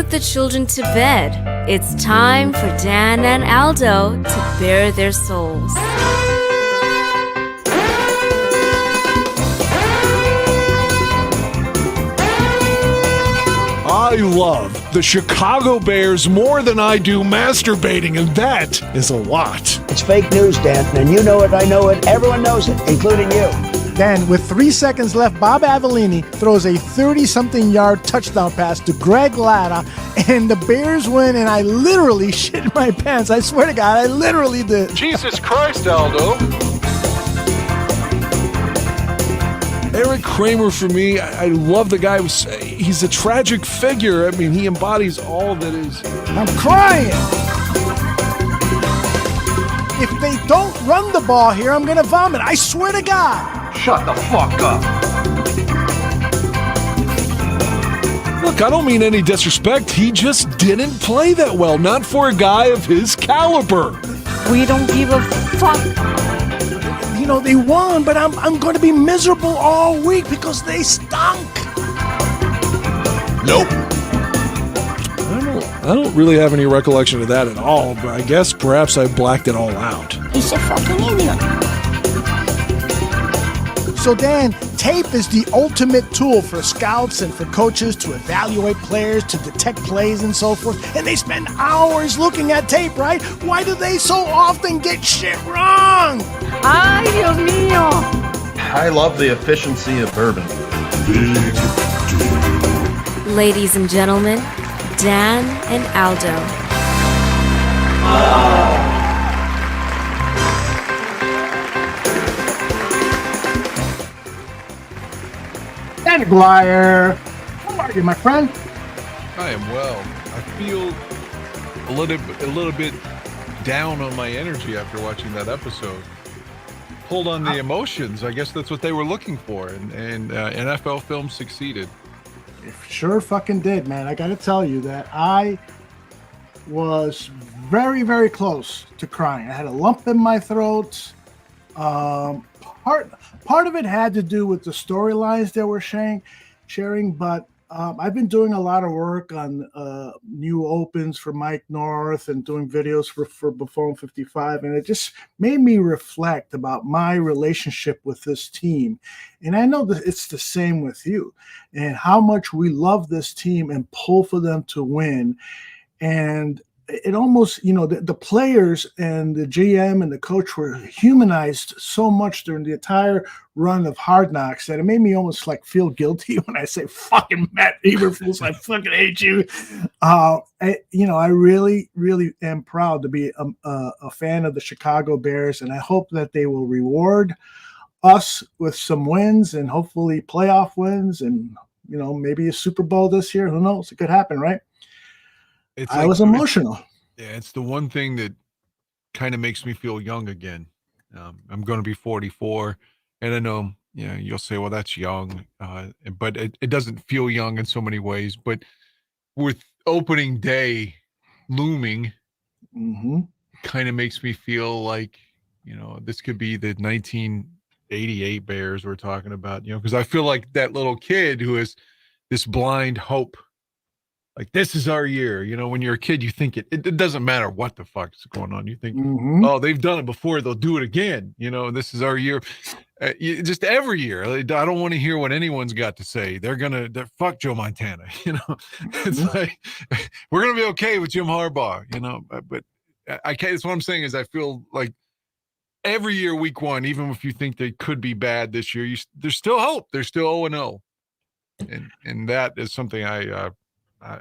put the children to bed. It's time for Dan and Aldo to bare their souls. I love the Chicago Bears more than I do masturbating, and that is a lot. It's fake news, Dan, and you know it, I know it, everyone knows it, including you. Then, with 3 seconds left, Bob Avellini throws a 30-something yard touchdown pass to Greg Latta, and the Bears win, and I literally shit my pants. I swear to God, I literally did. Jesus Christ, Aldo. Eric Kramer, for me, I love the guy. He's a tragic figure. I mean, he embodies all that is. I'm crying. If they don't run the ball here, I'm going to vomit. I swear to God. Shut the fuck up. Look, I don't mean any disrespect. He just didn't play that well. Not for a guy of his caliber. We don't give a fuck. You know, they won, but I'm going to be miserable all week because they stunk. Nope. I don't really have any recollection of that at all, but I guess perhaps I blacked it all out. He's a fucking idiot. So Dan, tape is the ultimate tool for scouts and for coaches to evaluate players, to detect plays and so forth. And they spend hours looking at tape, right? Why do they so often get shit wrong? Ay, Dios mío. I love the efficiency of bourbon. Ladies and gentlemen, Dan and Aldo. Dan Dwyer, how are you, my friend? I am well. I feel a little bit down on my energy after watching that episode. Pulled on the emotions. I guess that's what they were looking for, and NFL film succeeded. It sure fucking did, man. I got to tell you that I was very, very close to crying. I had a lump in my throat. Part of it had to do with the storylines that we're sharing, but I've been doing a lot of work on new opens for Mike North and doing videos for Buffon 55, and it just made me reflect about my relationship with this team. And I know that it's the same with you, and how much we love this team and pull for them to win. And it almost, you know, the players and the GM and the coach were humanized so much during the entire run of Hard Knocks that it made me almost like feel guilty when I say fucking Matt Eberflus, I fucking hate you. I really, really am proud to be a fan of the Chicago Bears, and I hope that they will reward us with some wins and hopefully playoff wins and, you know, maybe a Super Bowl this year. Who knows? It could happen, right? I was emotional. It's the one thing that kind of makes me feel young again. I'm going to be 44, and I know, you know, you'll say, well, that's young, but it doesn't feel young in so many ways. But with opening day looming, kind of makes me feel like, you know, this could be the 1988 Bears we're talking about, you know, because I feel like that little kid who has this blind hope. Like, this is our year. You know, when you're a kid, you think it doesn't matter what the fuck's going on. You think, oh, they've done it before. They'll do it again. You know, this is our year. Just every year. I don't want to hear what anyone's got to say. They're fuck Joe Montana. You know, it's like, we're going to be okay with Jim Harbaugh, you know, but I can't. That's what I'm saying is I feel like every year, week one, even if you think they could be bad this year, there's still hope. They're still 0-0. And that is something I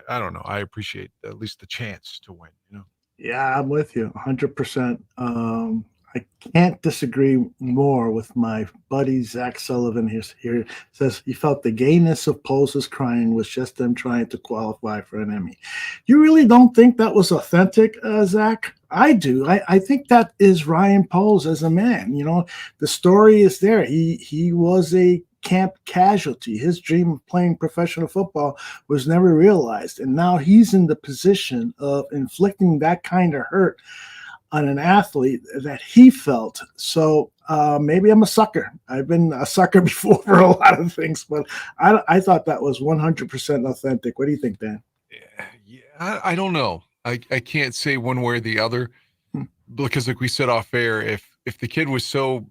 don't know. I appreciate at least the chance to win, you know? Yeah, I'm with you 100%. I can't disagree more with my buddy Zach Sullivan here. Says he felt the gayness of Poles' crying was just them trying to qualify for an Emmy. You really don't think that was authentic, Zach? I do. I think that is Ryan Poles as a man. You know, the story is there. He was a camp casualty. His dream of playing professional football was never realized. And now he's in the position of inflicting that kind of hurt on an athlete that he felt. So maybe I'm a sucker. I've been a sucker before for a lot of things, but I thought that was 100% authentic. What do you think, Dan? I don't know. I can't say one way or the other because, like we said off air, if the kid was so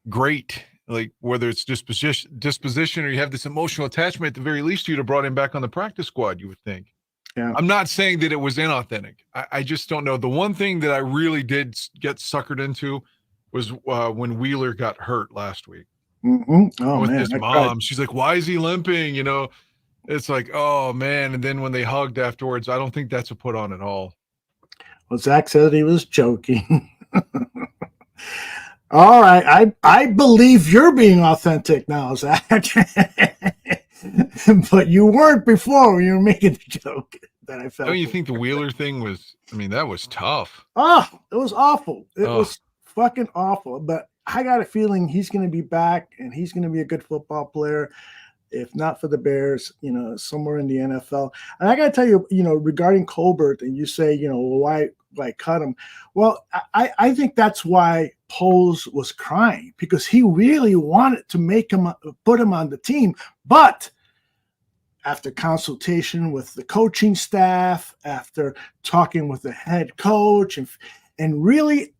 great, like whether it's disposition or you have this emotional attachment, at the very least you'd have brought him back on the practice squad. You would think. Yeah. I'm not saying that it was inauthentic. I just don't know. The one thing that I really did get suckered into was when Wheeler got hurt last week. Oh with man, his mom. She's like, "Why is he limping?" You know, it's like, oh man. And then when they hugged afterwards, I don't think that's a put on at all. Well, Zach said he was joking. All right, I believe you're being authentic now, Zach. But you weren't before when you were making the joke that I felt. Don't you think the Wheeler thing was? I mean, that was tough. Oh, it was awful. It was fucking awful. But I got a feeling he's going to be back and he's going to be a good football player. If not for the Bears, somewhere in the NFL. And I got to tell you, regarding Colbert, and you say, why cut him? Well, I think that's why Poles was crying, because he really wanted to put him on the team. But after consultation with the coaching staff, after talking with the head coach, and really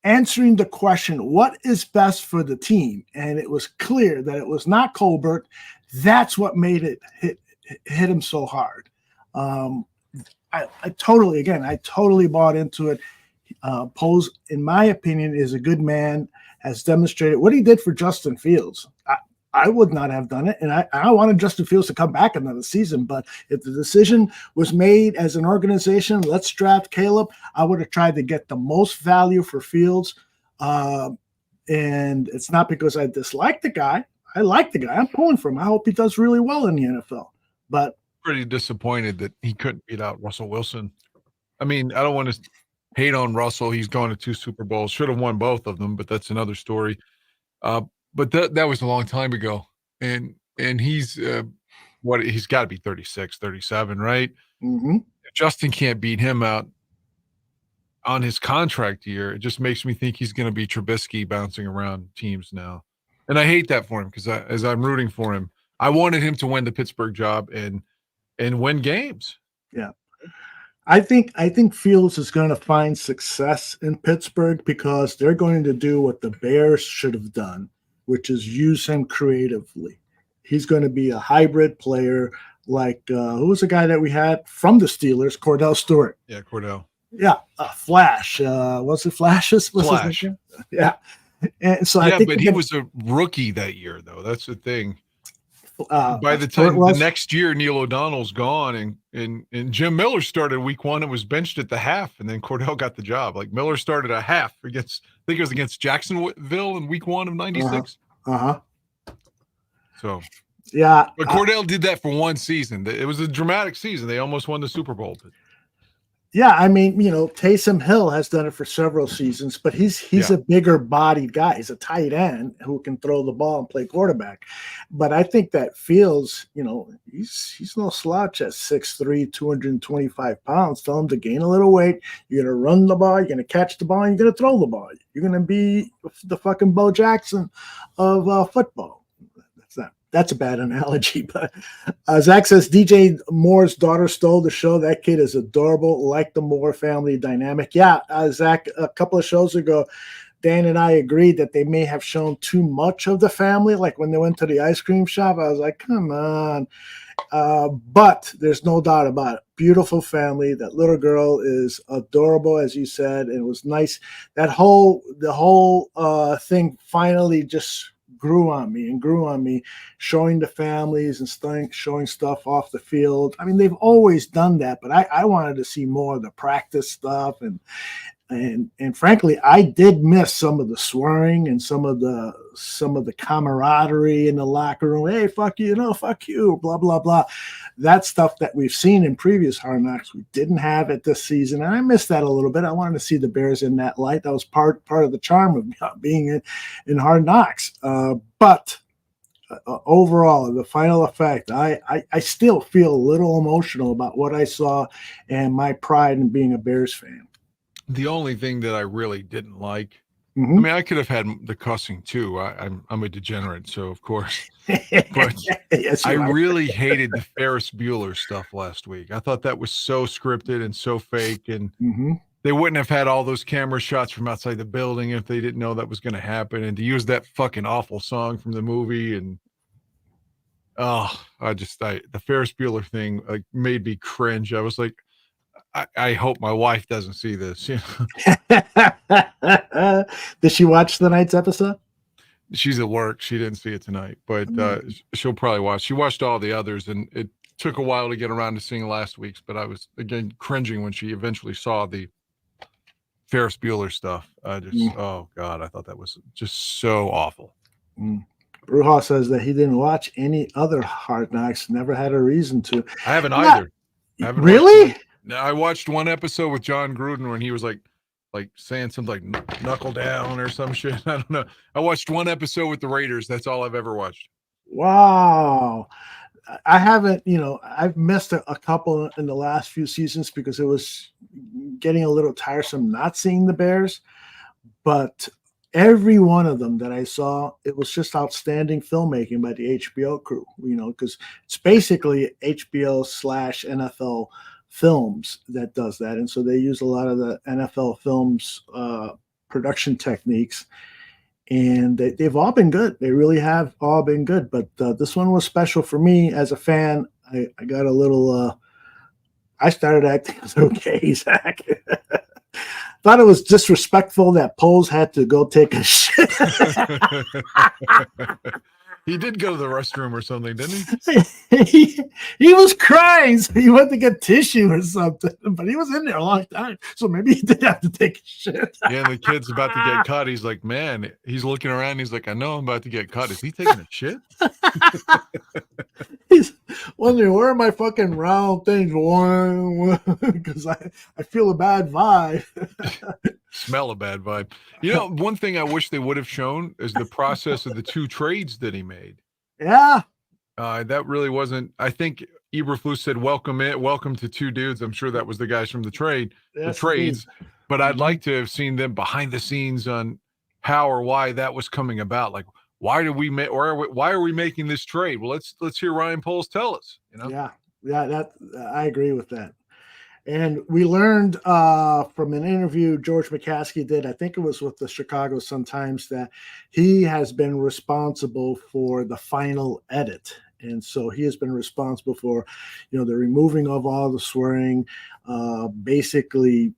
answering the question, what is best for the team? And it was clear that it was not Colbert. That's what made it hit him so hard. I totally bought into it. Poles, in my opinion, is a good man, has demonstrated what he did for Justin Fields. I would not have done it, and I wanted Justin Fields to come back another season. But if the decision was made as an organization, let's draft Caleb, I would have tried to get the most value for Fields. And it's not because I dislike the guy. I like the guy. I'm pulling for him. I hope he does really well in the NFL. But pretty disappointed that he couldn't beat out Russell Wilson. I mean, I don't want to hate on Russell. He's gone to 2 Super Bowls. Should have won both of them, but that's another story. But that was a long time ago. And he's he's got to be 36, 37, right? Mm-hmm. If Justin can't beat him out on his contract year, it just makes me think he's going to be Trubisky bouncing around teams now. And I hate that for him because as I'm rooting for him, I wanted him to win the Pittsburgh job and win games. Yeah. I think Fields is going to find success in Pittsburgh because they're going to do what the Bears should have done, which is use him creatively. He's going to be a hybrid player like who was the guy that we had from the Steelers, Cordell Stewart. Yeah, Cordell. Yeah, Flash. Was it Flashes? Flash. Yeah. And so yeah, I think but he was a rookie that year, though. That's the thing. By the time the next year, Neil O'Donnell's gone, and Jim Miller started week 1 and was benched at the half, and then Cordell got the job. Like Miller started a half against, I think it was against Jacksonville in week 1 of '96. So yeah, but Cordell did that for one season. It was a dramatic season. They almost won the Super Bowl. Yeah, I mean, Taysom Hill has done it for several seasons, but he's a bigger bodied guy. He's a tight end who can throw the ball and play quarterback. But I think that Fields, he's no slouch at 6'3", 225 pounds. Tell him to gain a little weight. You're going to run the ball. You're going to catch the ball. And you're going to throw the ball. You're going to be the fucking Bo Jackson of football. That's a bad analogy, but Zach says DJ Moore's daughter stole the show. That kid is adorable, like the Moore family dynamic. Yeah, Zach, a couple of shows ago, Dan and I agreed that they may have shown too much of the family. Like when they went to the ice cream shop, I was like, come on. But there's no doubt about it. Beautiful family. That little girl is adorable, as you said. And it was nice. The whole thing finally just grew on me, showing the families and showing stuff off the field. I mean, they've always done that, but I wanted to see more of the practice stuff. And frankly, I did miss some of the swearing and some of the camaraderie in the locker room. Hey, fuck you, fuck you, blah, blah, blah. That stuff that we've seen in previous Hard Knocks, we didn't have it this season. And I missed that a little bit. I wanted to see the Bears in that light. That was part of the charm of being in Hard Knocks. But overall, the final effect, I still feel a little emotional about what I saw and my pride in being a Bears fan. The only thing that I really didn't like I mean, I could have had the cussing too. I'm a degenerate, so of course. But Yes, I you are. really hated the Ferris Bueller stuff last week. I thought that was so scripted and so fake, and they wouldn't have had all those camera shots from outside the building if they didn't know that was going to happen. And to use that fucking awful song from the movie, and the Ferris Bueller thing like made me cringe. I was like, I hope my wife doesn't see this. You know? Did she watch tonight's episode? She's at work. She didn't see it tonight, but she'll probably watch. She watched all the others, and it took a while to get around to seeing last week's. But I was again cringing when she eventually saw the Ferris Bueller stuff. Oh god, I thought that was just so awful. Bruja says that he didn't watch any other Hard Knocks. Never had a reason to. I haven't either. I haven't really? I watched one episode with John Gruden when he was like saying something like knuckle down or some shit. I don't know. I watched one episode with the Raiders. That's all I've ever watched. Wow. I haven't, I've missed a couple in the last few seasons because it was getting a little tiresome not seeing the Bears. But every one of them that I saw, it was just outstanding filmmaking by the HBO crew, because it's basically HBO/NFL films that does that. And so they use a lot of the NFL films production techniques, and they've all been good. They really have all been good. But this one was special for me as a fan. I got a little, I started acting as okay, Zach. Thought it was disrespectful that Poles had to go take a shit. He did go to the restroom or something, didn't he? He was crying, so he went to get tissue or something. But he was in there a long time, so maybe he did have to take a shit. Yeah, the kid's about to get cut. He's like, man, he's looking around. He's like, I know I'm about to get cut. Is he taking a shit? He's wondering, where are my fucking round things? Because I feel a bad vibe. Smell a bad vibe. One thing I wish they would have shown is the process of the 2 trades that he made. Yeah. That really wasn't. I think Eberflus said, welcome to 2 dudes. I'm sure that was the guys from the trades. But I'd like to have seen them behind the scenes on how or why that was coming about. Like, why are we making this trade? Well, let's hear Ryan Poles tell us. Yeah, that I agree with that. And we learned from an interview George McCaskey did, I think it was with the Chicago Sun-Times, that he has been responsible for the final edit. And so he has been responsible for, the removing of all the swearing, basically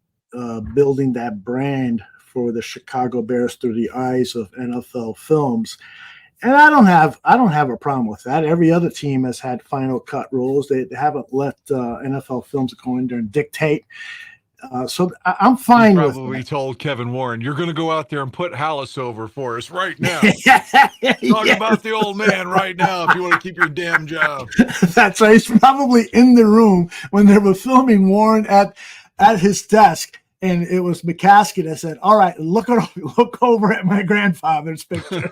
building that brand for the Chicago Bears through the eyes of NFL films. And I don't have a problem with that. Every other team has had final cut rules. They haven't let NFL films go in there and dictate. So I'm fine with that. Probably told Kevin Warren, you're going to go out there and put Hallis over for us right now. Talk about the old man right now if you want to keep your damn job. That's right. He's probably in the room when they were filming Warren at his desk. And it was McCaskey that said, all right, look over at my grandfather's picture.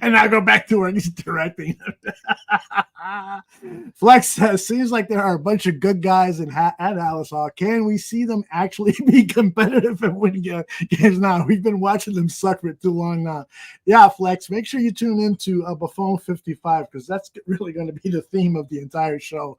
And I go back to where he's directing. Flex says, seems like there are a bunch of good guys at Alice Hall. Can we see them actually be competitive and win games now? We've been watching them suck for too long now. Yeah, Flex, make sure you tune into Buffon 55, because that's really going to be the theme of the entire show.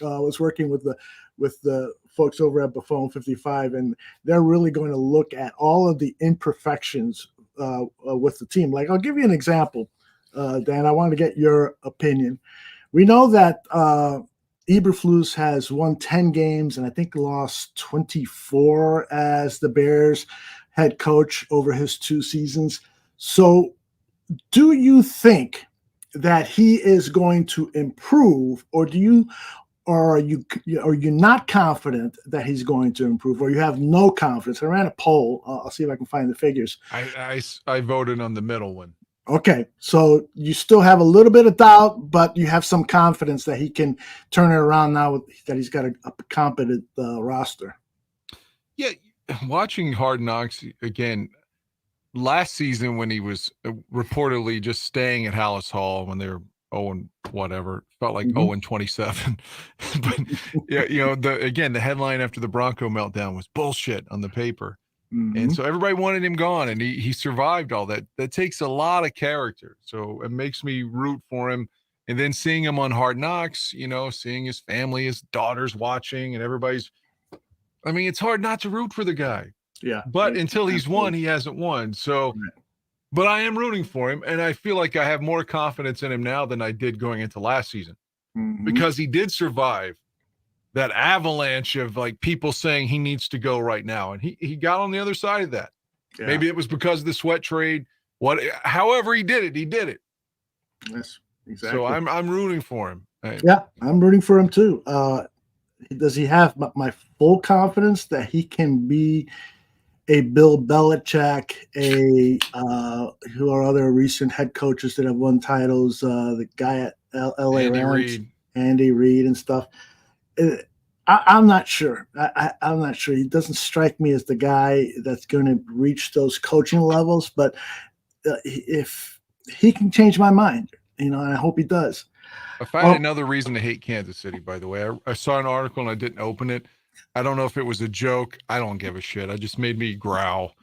I was working with the folks over at Buffon 55, and they're really going to look at all of the imperfections with the team. Like, I'll give you an example, Dan. I want to get your opinion. We know that Eberflus has won 10 games and I think lost 24 as the Bears head coach over his 2 seasons. So do you think that he is going to improve, or are you not confident that he's going to improve, or you have no confidence? I ran a poll. I'll see if I can find the figures. I voted on the middle one. Okay, so you still have a little bit of doubt, but you have some confidence that he can turn it around now that he's got a competent roster. Yeah, watching Hard Knocks again last season when he was reportedly just staying at Hallis Hall when they were 0 whatever, felt like 0-27. But yeah, the headline after the Bronco meltdown was bullshit on the paper. Mm-hmm. And so everybody wanted him gone, and he survived all that. That takes a lot of character. So it makes me root for him. And then seeing him on Hard Knocks, seeing his family, his daughters watching, and everybody's, I mean, it's hard not to root for the guy. Yeah. But until he's won, he hasn't won. So, but I am rooting for him. And I feel like I have more confidence in him now than I did going into last season, because he did survive that avalanche of like people saying he needs to go right now. And he got on the other side of that. Yeah. Maybe it was because of the sweat trade. However he did it. Yes, exactly. So I'm rooting for him. Yeah, I'm rooting for him too. Does he have my full confidence that he can be a Bill Belichick, who are other recent head coaches that have won titles, the guy at LA Rams, Andy Reid and stuff? I'm not sure. I'm not sure. He doesn't strike me as the guy that's going to reach those coaching levels, but if he can change my mind, and I hope he does. I find another reason to hate Kansas City, by the way. I saw an article and I didn't open it. I don't know if it was a joke. I don't give a shit. It just made me growl.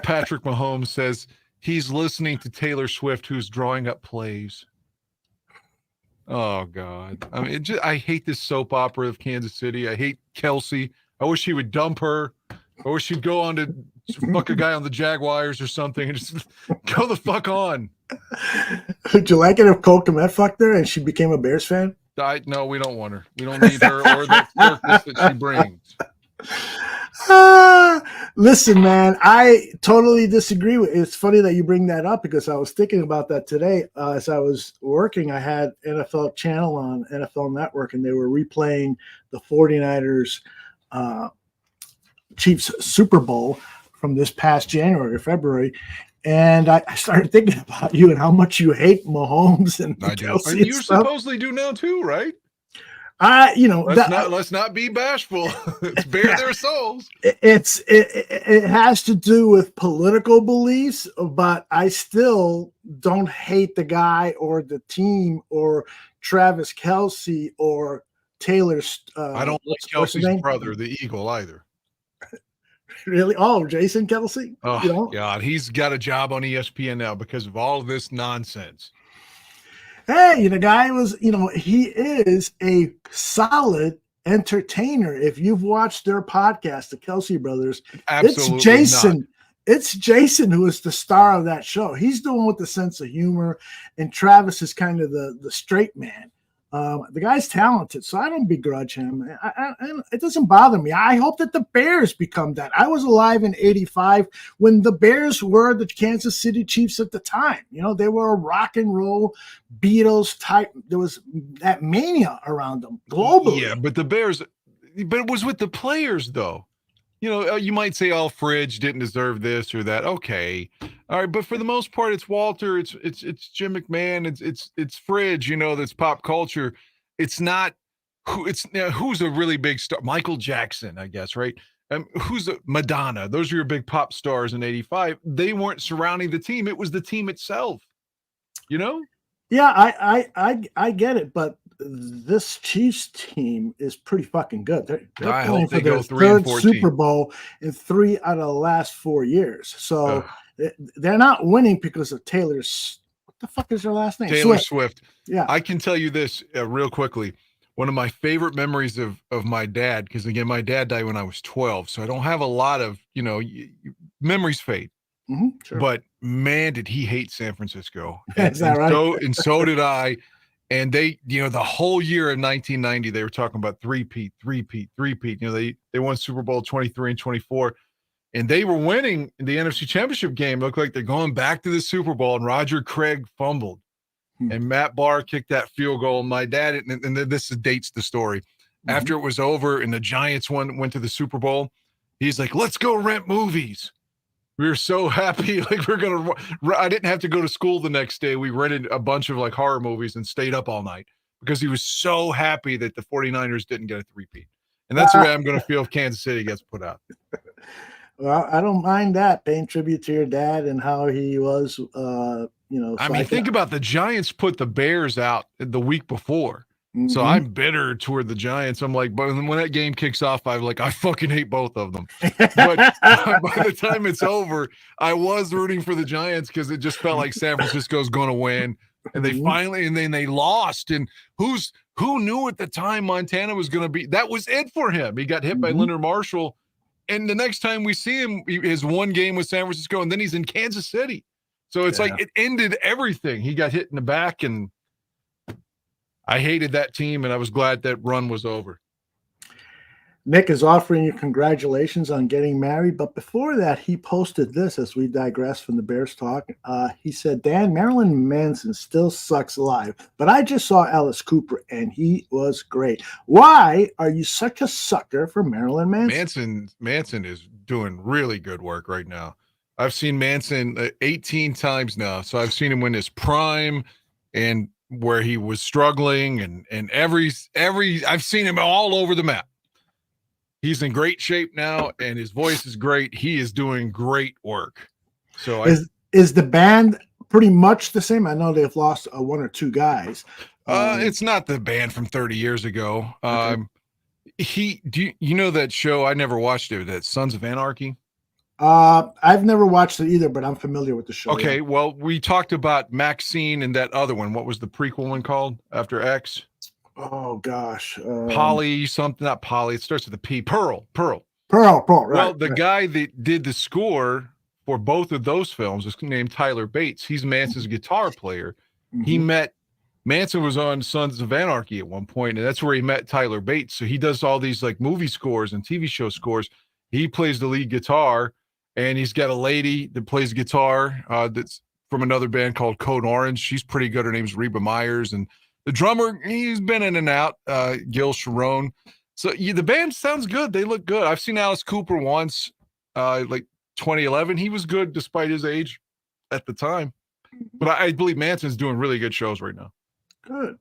Patrick Mahomes says he's listening to Taylor Swift, who's drawing up plays. Oh, God. I mean, I hate this soap opera of Kansas City. I hate Kelsey. I wish he would dump her. I wish he'd go on to fuck a guy on the Jaguars or something and just go the fuck on. Would you like it if Cole Kmet fucked her and she became a Bears fan? No, we don't want her. We don't need her or the circus that she brings. Listen, man, I totally disagree with it. It's funny that you bring that up because I was thinking about that today. As I was working, I had NFL Channel on NFL Network, and they were replaying the 49ers Chiefs Super Bowl from this past January or February. And I started thinking about you and how much you hate Mahomes and Kelsey. You supposedly do now too, right? Let's not be bashful. It's bare their souls. It has to do with political beliefs, but I still don't hate the guy or the team or Travis Kelce or Taylor's. I don't like Kelsey's brother, the Eagle, either. Really? Oh, Jason Kelce? Oh, God. He's got a job on ESPN now because of all of this nonsense. Hey, the guy was, he is a solid entertainer. If you've watched their podcast, the Kelce Brothers, absolutely it's Jason. Not. It's Jason who is the star of that show. He's the one with the sense of humor, and Travis is kind of the straight man. The guy's talented, so I don't begrudge him. It doesn't bother me. I hope that the Bears become that. I was alive in '85 when the Bears were the Kansas City Chiefs at the time. They were a rock and roll Beatles type. There was that mania around them globally. Yeah, but it was with the players, though. You might say, Fridge didn't deserve this or that. Okay. All right. But for the most part, it's Walter, it's Jim McMahon, it's Fridge, that's pop culture. It's not who's a really big star? Michael Jackson, I guess, right? Who's Madonna? Those are your big pop stars in '85. They weren't surrounding the team. It was the team itself, Yeah, I get it, but this Chiefs team is pretty fucking good. They're playing for their third Super Bowl in 3 out of the last 4 years. So they're not winning because of Taylor's. What the fuck is their last name? Taylor Swift. Yeah. I can tell you this real quickly. One of my favorite memories of my dad, because again, my dad died when I was 12, so I don't have a lot of, memories fade. Mm-hmm, sure. But man, did he hate San Francisco. Is that right? So did I. And they, the whole year of 1990, they were talking about three-peat. They won Super Bowl 23 and 24, and they were winning the NFC Championship game. It looked like they're going back to the Super Bowl, and Roger Craig fumbled, and Matt Barr kicked that field goal. And my dad, and this dates the story. Mm-hmm. After it was over and the Giants went to the Super Bowl, he's like, "Let's go rent movies." We were so happy. Like I didn't have to go to school the next day. We rented a bunch of horror movies and stayed up all night because he was so happy that the 49ers didn't get a three-peat. And that's the way I'm going to feel if Kansas City gets put out. Well, I don't mind that, paying tribute to your dad and how he was, So think about the Giants put the Bears out the week before. So Mhm. I'm bitter toward the Giants. I'm like, but when that game kicks off, I fucking hate both of them. But by the time it's over, I was rooting for the Giants because it just felt like San Francisco's going to win. And they Mhm. finally, and then they lost. And who knew at the time Montana was going to be? That was it for him. He got hit by Mhm. Leonard Marshall. And the next time we see him, his one game with San Francisco, and then he's in Kansas City. So it's Yeah. like it ended everything. He got hit in the back, and I hated that team, and I was glad that run was over. Nick is offering you congratulations on getting married. But before that, he posted this as we digress from the Bears talk. He said, Dan, Marilyn Manson still sucks live, but I just saw Alice Cooper and he was great. Why are you such a sucker for Marilyn Manson? Manson is doing really good work right now. I've seen Manson 18 times now. So I've seen him in his prime and where he was struggling and every I've seen him all over the map. He's in great shape now, and his voice is great. He is doing great work. So Is the band pretty much the same? I know they've lost one or two guys. It's not the band from 30 years ago. Okay. You know that show? I never watched it. That Sons of Anarchy. I've never watched it either, but I'm familiar with the show. Okay, Yeah. well, we talked about Maxine and that other one. What was the prequel one called after X? Oh gosh. Polly something, not Polly. It starts with a P. Pearl. Pearl. Right. Well, the right. guy that did the score for both of those films is named Tyler Bates. He's Manson's guitar player. He Mhm. met Manson was on Sons of Anarchy at one point, and that's where he met Tyler Bates. So he does all these like movie scores and TV show scores. He plays the lead guitar, and he's got a lady that plays guitar that's from another band called Code Orange. She's pretty good. Her name's Reba Myers, and the drummer, he's been in and out, Gil Sharon. So the band sounds good. They look good. I've seen Alice Cooper once, like 2011. He was good despite his age at the time. But I believe Manson's doing really good shows right now. Good.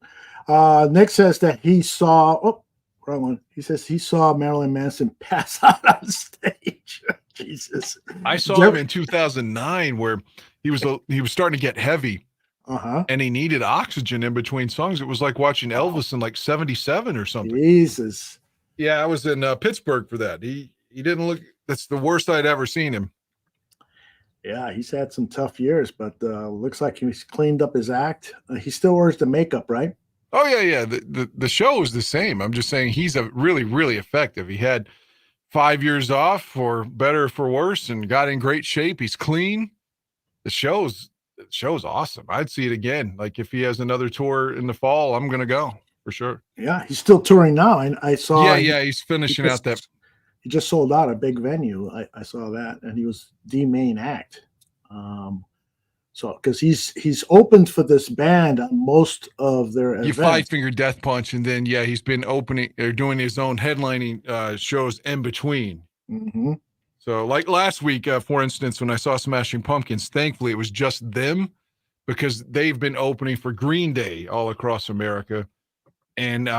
Nick says that he saw. Oh, wrong one. He says he saw Marilyn Manson pass out on stage. Jesus. I saw him in 2009 where he was starting to get heavy. And he needed oxygen in between songs. It was like watching Elvis in like 77 or something. Jesus. Yeah, I was in Pittsburgh for that. He didn't look. That's the worst I'd ever seen him. Yeah, he's had some tough years, but looks like he's cleaned up his act. He still wears the makeup, right? Oh yeah. The show is the same. I'm just saying he's a really effective. He had 5 years off for better or for worse, and got in great shape. He's clean. The show's awesome. I'd see it again. Like if he has another tour in the fall, I'm gonna go for sure. Yeah, he's still touring now. And I saw. Yeah, he's finishing out that. He just sold out a big venue. I saw that, and he was the main act. So because he's opened for this band on most of their events. Five Finger Death Punch, and then he's been opening or doing his own headlining shows in between. Mm-hmm. So like last week, for instance, when I saw Smashing Pumpkins, thankfully it was just them because they've been opening for Green Day all across America and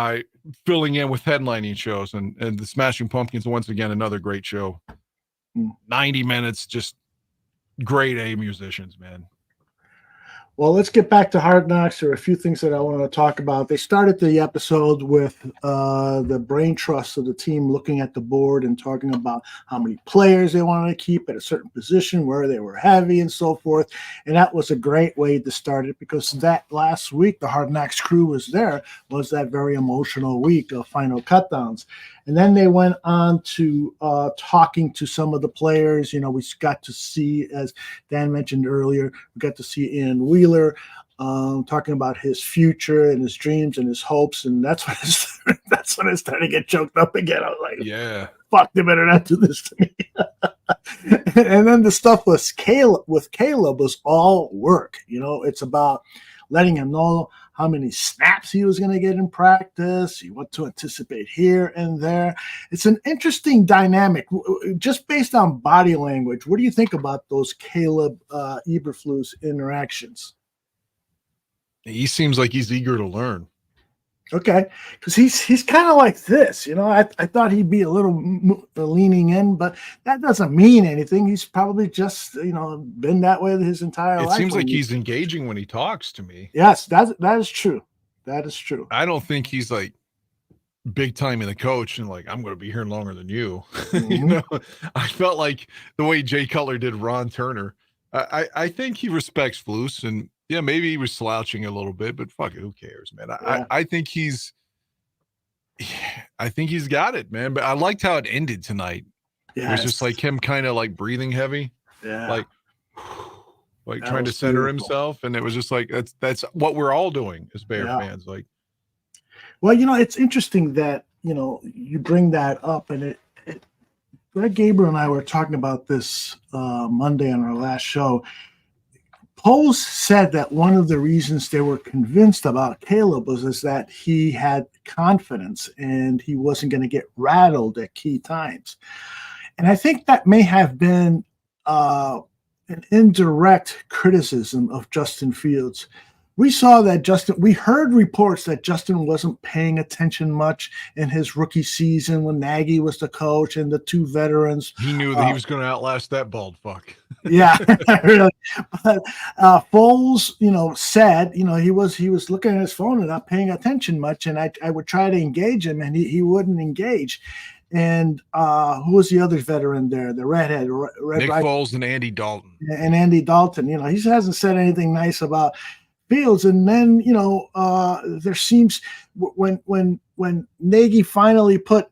filling in with headlining shows. And the Smashing Pumpkins, once again, another great show. 90 minutes, just grade A musicians, man. Well, let's get back to Hard Knocks. There are a few things that I want to talk about. They started the episode with the brain trust of the team looking at the board and talking about how many players they wanted to keep at a certain position, where they were heavy and so forth. And that was a great way to start it because that last week, the Hard Knocks crew was that very emotional week of final cutdowns. And then they went on to talking to some of the players. You know, we got to see, as Dan mentioned earlier, we got to see Ian Wheeler talking about his future and his dreams and his hopes. And that's when I started to get choked up again. I was like, yeah, fuck, they better not do this to me. And then the stuff with Caleb was all work. You know, it's about letting him know how many snaps he was going to get in practice, what to anticipate here and there. It's an interesting dynamic. Just based on body language, what do you think about those Caleb Eberflus interactions? He seems like he's eager to learn. Okay, because he's kind of like this, you know. I thought he'd be a little leaning in, but that doesn't mean anything. He's probably just been that way his entire life. It seems like he's engaging when he talks to me. Yes, that is true. That is true. I don't think he's like big time in the coach and like, I'm going to be here longer than you. You know, I felt like the way Jay Cutler did Ron Turner. I think he respects Flus, and yeah, maybe he was slouching a little bit, but fuck it, who cares, man? I think he's got it, man. But I liked how it ended tonight. Yeah, it was just like him kind of like breathing heavy. Yeah. Like That trying to was center beautiful. himself. And it was just like, that's what we're all doing as Bear fans. Like, well, it's interesting that, you bring that up, and Greg Gabriel and I were talking about this Monday on our last show. Poles said that one of the reasons they were convinced about Caleb is that he had confidence and he wasn't going to get rattled at key times. And I think that may have been an indirect criticism of Justin Fields. We saw that we heard reports that Justin wasn't paying attention much in his rookie season when Nagy was the coach and the two veterans. He knew that he was going to outlast that bald fuck. Yeah, really. But Foles, said, he was looking at his phone and not paying attention much. And I would try to engage him, and he wouldn't engage. And who was the other veteran there? The redhead, Nick Foles and Andy Dalton. And Andy Dalton, he hasn't said anything nice about Fields. And then, there seems when Nagy finally put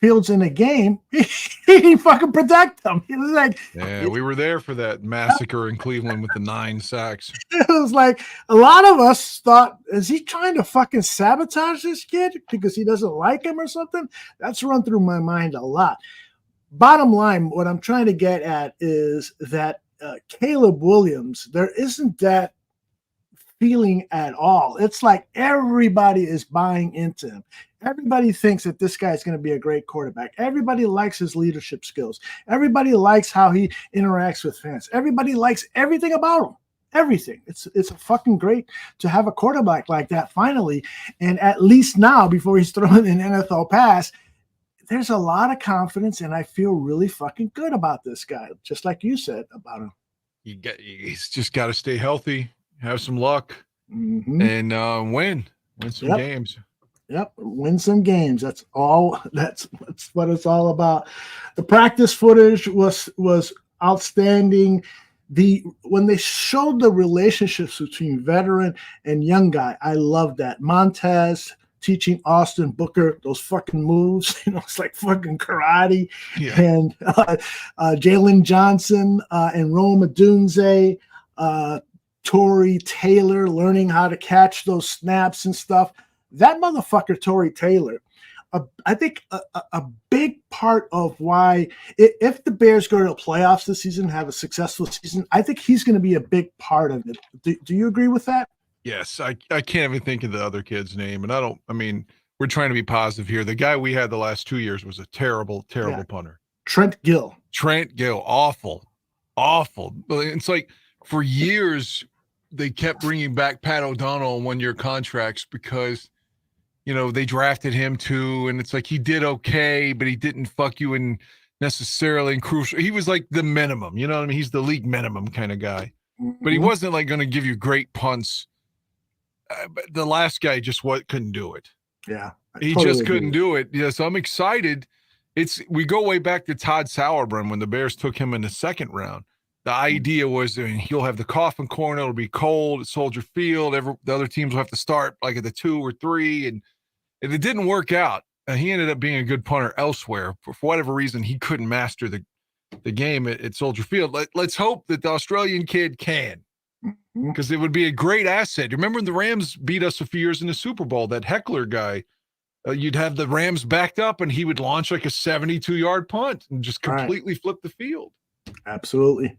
Fields in a game, he didn't fucking protect him. He was like, yeah, we were there for that massacre in Cleveland with the 9 sacks. It was like a lot of us thought, is he trying to fucking sabotage this kid because he doesn't like him or something? That's run through my mind a lot. Bottom line, what I'm trying to get at is that Caleb Williams, there isn't that feeling at all. It's like everybody is buying into him. Everybody thinks that this guy is going to be a great quarterback. Everybody likes his leadership skills. Everybody likes how he interacts with fans. Everybody likes everything about him. Everything. It's a fucking great to have a quarterback like that finally. And at least now, before he's throwing an NFL pass, there's a lot of confidence, and I feel really fucking good about this guy, just like you said about him. He's just got to stay healthy, have some luck, and win some games. Yep, win some games. That's all. That's what it's all about. The practice footage was outstanding. When they showed the relationships between veteran and young guy, I love that. Montez teaching Austin Booker those fucking moves, it's like fucking karate. Yeah. And Jalen Johnson and Rome Odunze, Torrey Taylor learning how to catch those snaps and stuff. That motherfucker, Torrey Taylor, I think a big part of why, if the Bears go to the playoffs this season, have a successful season, I think he's going to be a big part of it. Do you agree with that? Yes, I can't even think of the other kid's name, and we're trying to be positive here. The guy we had the last 2 years was a terrible punter. Trent Gill, awful. It's like for years they kept bringing back Pat O'Donnell on 1-year contracts because, they drafted him too, and it's like he did okay, but he didn't fuck you in necessarily in crucial. He was like the minimum, you know what I mean? He's the league minimum kind of guy, but he wasn't like going to give you great punts. But the last guy just couldn't do it. Yeah, he totally just couldn't do it. Yeah, so I'm excited. We go way back to Todd Sauerbrunn when the Bears took him in the 2nd round. The idea was he'll have the coffin corner. It'll be cold at Soldier Field. The other teams will have to start like at the 2 or 3, and it didn't work out. He ended up being a good punter elsewhere. For whatever reason, he couldn't master the game at Soldier Field. Let's hope that the Australian kid can. Because it would be a great asset. Remember when the Rams beat us a few years in the Super Bowl, that Heckler guy, you'd have the Rams backed up and he would launch like a 72-yard punt and just completely flip the field. Absolutely.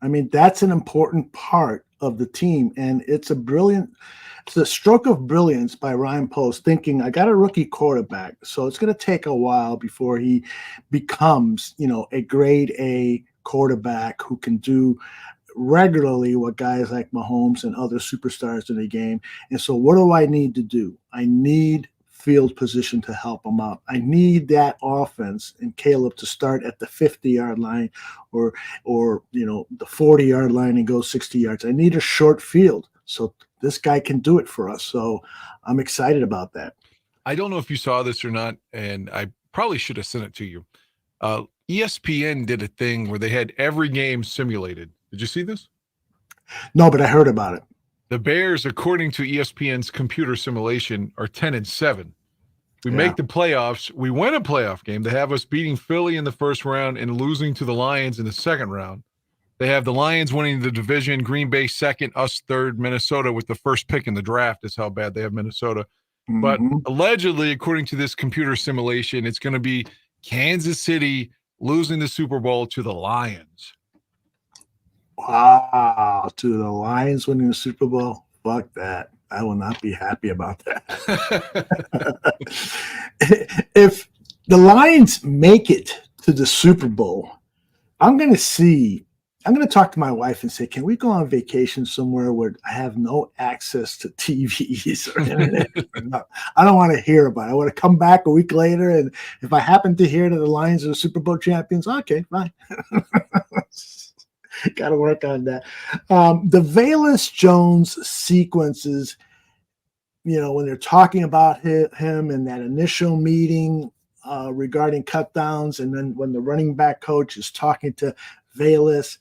That's an important part of the team. And it's a stroke of brilliance by Ryan Post thinking, I got a rookie quarterback, so it's going to take a while before he becomes, a grade A quarterback who can do regularly what guys like Mahomes and other superstars in the game. And so what do I need to do? I need field position to help him out. I need that offense and Caleb to start at the 50-yard line or the 40-yard line and go 60 yards. I need a short field. So this guy can do it for us. So I'm excited about that. I don't know if you saw this or not, and I probably should have sent it to you. ESPN did a thing where they had every game simulated. Did you see this? No, but I heard about it. The Bears, according to ESPN's computer simulation, are 10-7. We make the playoffs. We win a playoff game. They have us beating Philly in the first round and losing to the Lions in the second round. They have the Lions winning the division, Green Bay second, us third, Minnesota with the first pick in the draft is how bad they have Minnesota. But allegedly, according to this computer simulation, it's going to be Kansas City losing the Super Bowl to the Lions. Wow, to the Lions winning the Super Bowl? Fuck that. I will not be happy about that. If the Lions make it to the Super Bowl, I'm going to talk to my wife and say, can we go on vacation somewhere where I have no access to TVs or internet? No, I don't want to hear about it. I want to come back a week later, and if I happen to hear that the Lions are the Super Bowl champions, okay, fine. Got to work on that. The Velus Jones sequences, when they're talking about him in that initial meeting regarding cutdowns, and then when the running back coach is talking to Velus,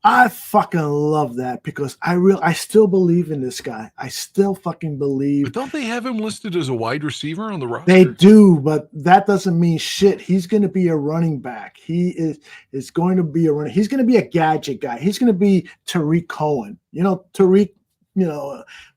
I fucking love that because I still believe in this guy. I still fucking believe. But don't they have him listed as a wide receiver on the roster? They do, but that doesn't mean shit. He's going to be a running back. He is going to be a running. He's going to be a gadget guy. He's going to be Tariq Cohen. Tariq,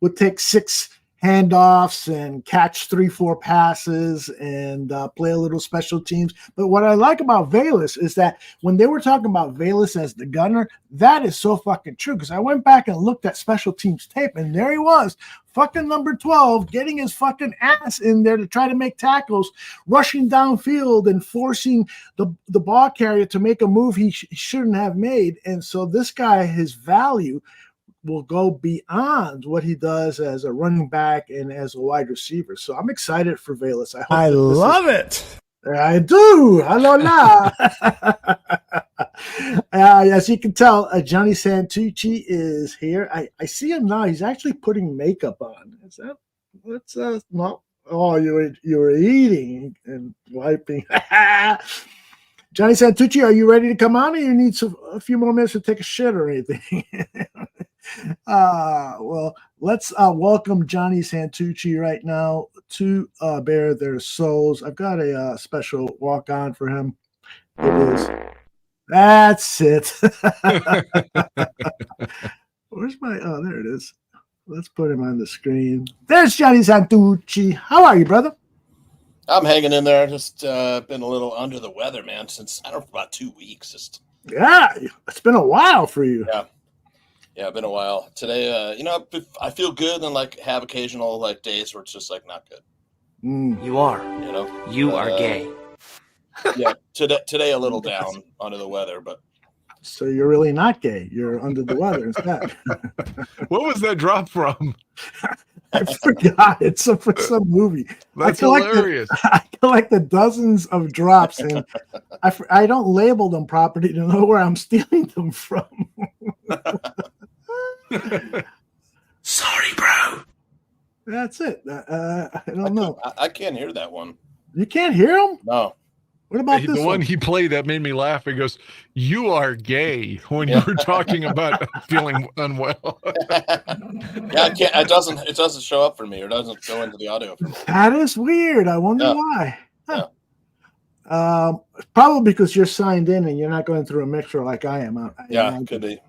would take 6 handoffs and catch 3-4 passes and play a little special teams. But what I like about Velus is that when they were talking about Velus as the gunner, that is so fucking true. Because I went back and looked at special teams tape, and there he was, fucking number 12, getting his fucking ass in there to try to make tackles, rushing downfield and forcing the ball carrier to make a move he shouldn't have made. And so this guy, his value will go beyond what he does as a running back and as a wide receiver. So I'm excited for Velus. I love it. I do. Hello now. As you can tell, Johnny Santucci is here. I see him now. He's actually putting makeup on. Is that? What's no? Oh, you were eating and wiping. Johnny Santucci, are you ready to come on, or you need a few more minutes to take a shit or anything? Well, let's welcome Johnny Santucci right now to Bear Their Souls. I've got a special walk on for him. That's it. Where's my, there it is. Let's put him on the screen. There's Johnny Santucci. How are you, brother? I'm hanging in there. Just been a little under the weather, man, since, I don't know, for about 2 weeks. Yeah, it's been a while for you. Yeah, been a while. Today, I feel good and have occasional days where it's just not good. You are. You are gay. Yeah, today a little down under the weather, but. So you're really not gay. You're under the weather instead. What was that drop from? I forgot. It's for some movie. That's hilarious. I collect the dozens of drops, and I don't label them properly to know where I'm stealing them from. Sorry, bro. That's it. I don't know. I can't hear that one. You can't hear him? No. What about this the one he played that made me laugh? He goes, "You are gay," when you were talking about feeling unwell. Yeah, I can't. It doesn't show up for me, or doesn't go into the audio for me. That is weird. I wonder why. Huh. Probably because you're signed in and you're not going through a mixer like I am. Could be.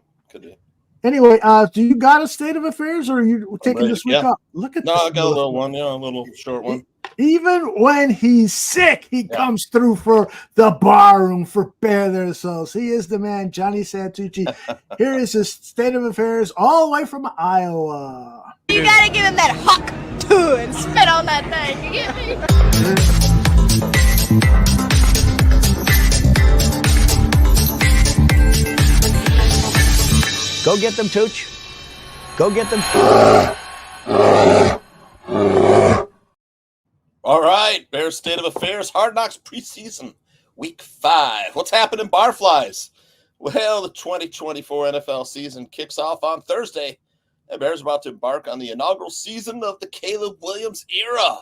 Anyway, do you got a state of affairs, or are you taking this week off? Look at this. No, I got a little one. A little short one. Even when he's sick, he comes through for the bar room for Bear Their Souls. He is the man, Johnny Santucci. Here is his state of affairs all the way from Iowa. You gotta give him that huck too and spit on that thing. You get me? Go get them, Tooch. Go get them. All right, Bears State of Affairs, Hard Knocks preseason, week 5. What's happening, Barflies? Well, the 2024 NFL season kicks off on Thursday The Bears are about to embark on the inaugural season of the Caleb Williams era.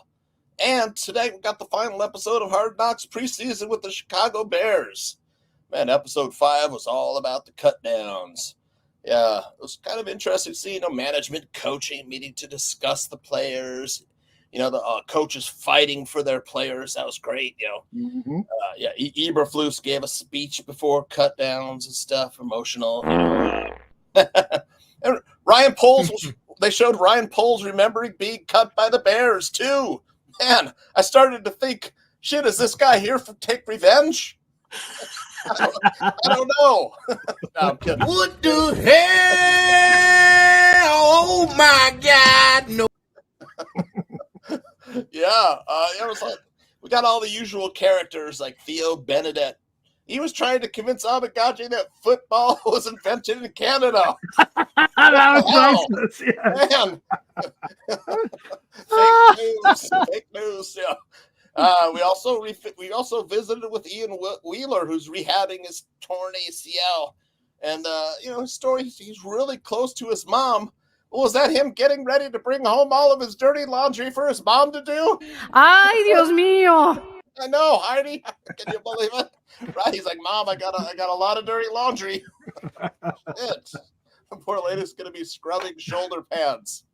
And today we got the final episode of Hard Knocks preseason with the Chicago Bears. Man, episode 5 was all about the cut downs. Yeah, it was kind of interesting seeing a management coaching meeting to discuss the players. The coaches fighting for their players. That was great. Eberflus gave a speech before cut downs and stuff, emotional. And Ryan Poles they showed Ryan Poles remembering being cut by the Bears too. Man, I started to think, shit, is this guy here to take revenge? I don't know. No, I'm kidding. What the hell? Oh my God! No. It was like we got all the usual characters like Theo Benedette. He was trying to convince Amagaji that football was invented in Canada. That was priceless. Yeah. Man. Fake news. Yeah. We also visited with Ian Wheeler, who's rehabbing his torn ACL, and his story. He's really close to his mom. Well, was that him getting ready to bring home all of his dirty laundry for his mom to do? Ay, Dios mío. I know, Heidi. Can you believe it? Right? He's like, Mom, I got a lot of dirty laundry. Shit. The poor lady's gonna be scrubbing shoulder pads.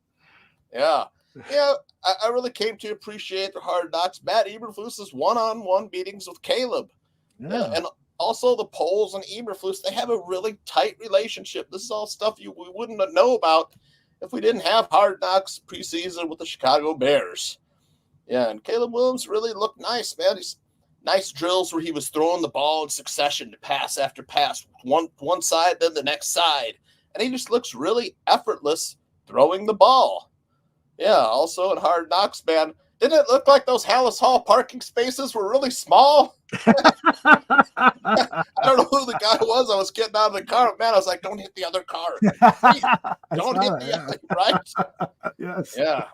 Yeah. Yeah, I really came to appreciate the Hard Knocks. Matt Eberflus's one-on-one meetings with Caleb. Yeah. And also the Poles and Eberflus, they have a really tight relationship. This is all stuff we wouldn't know about if we didn't have Hard Knocks preseason with the Chicago Bears. Yeah, and Caleb Williams really looked nice, man. He's nice drills where he was throwing the ball in succession, pass after pass, one side, then the next side. And he just looks really effortless throwing the ball. Yeah, also in Hard Knocks, man, didn't it look like those Hallis Hall parking spaces were really small? I don't know who the guy was. I was getting out of the car. Man, I was like, don't hit the other car. Don't hit the other, right? Yes. Yeah.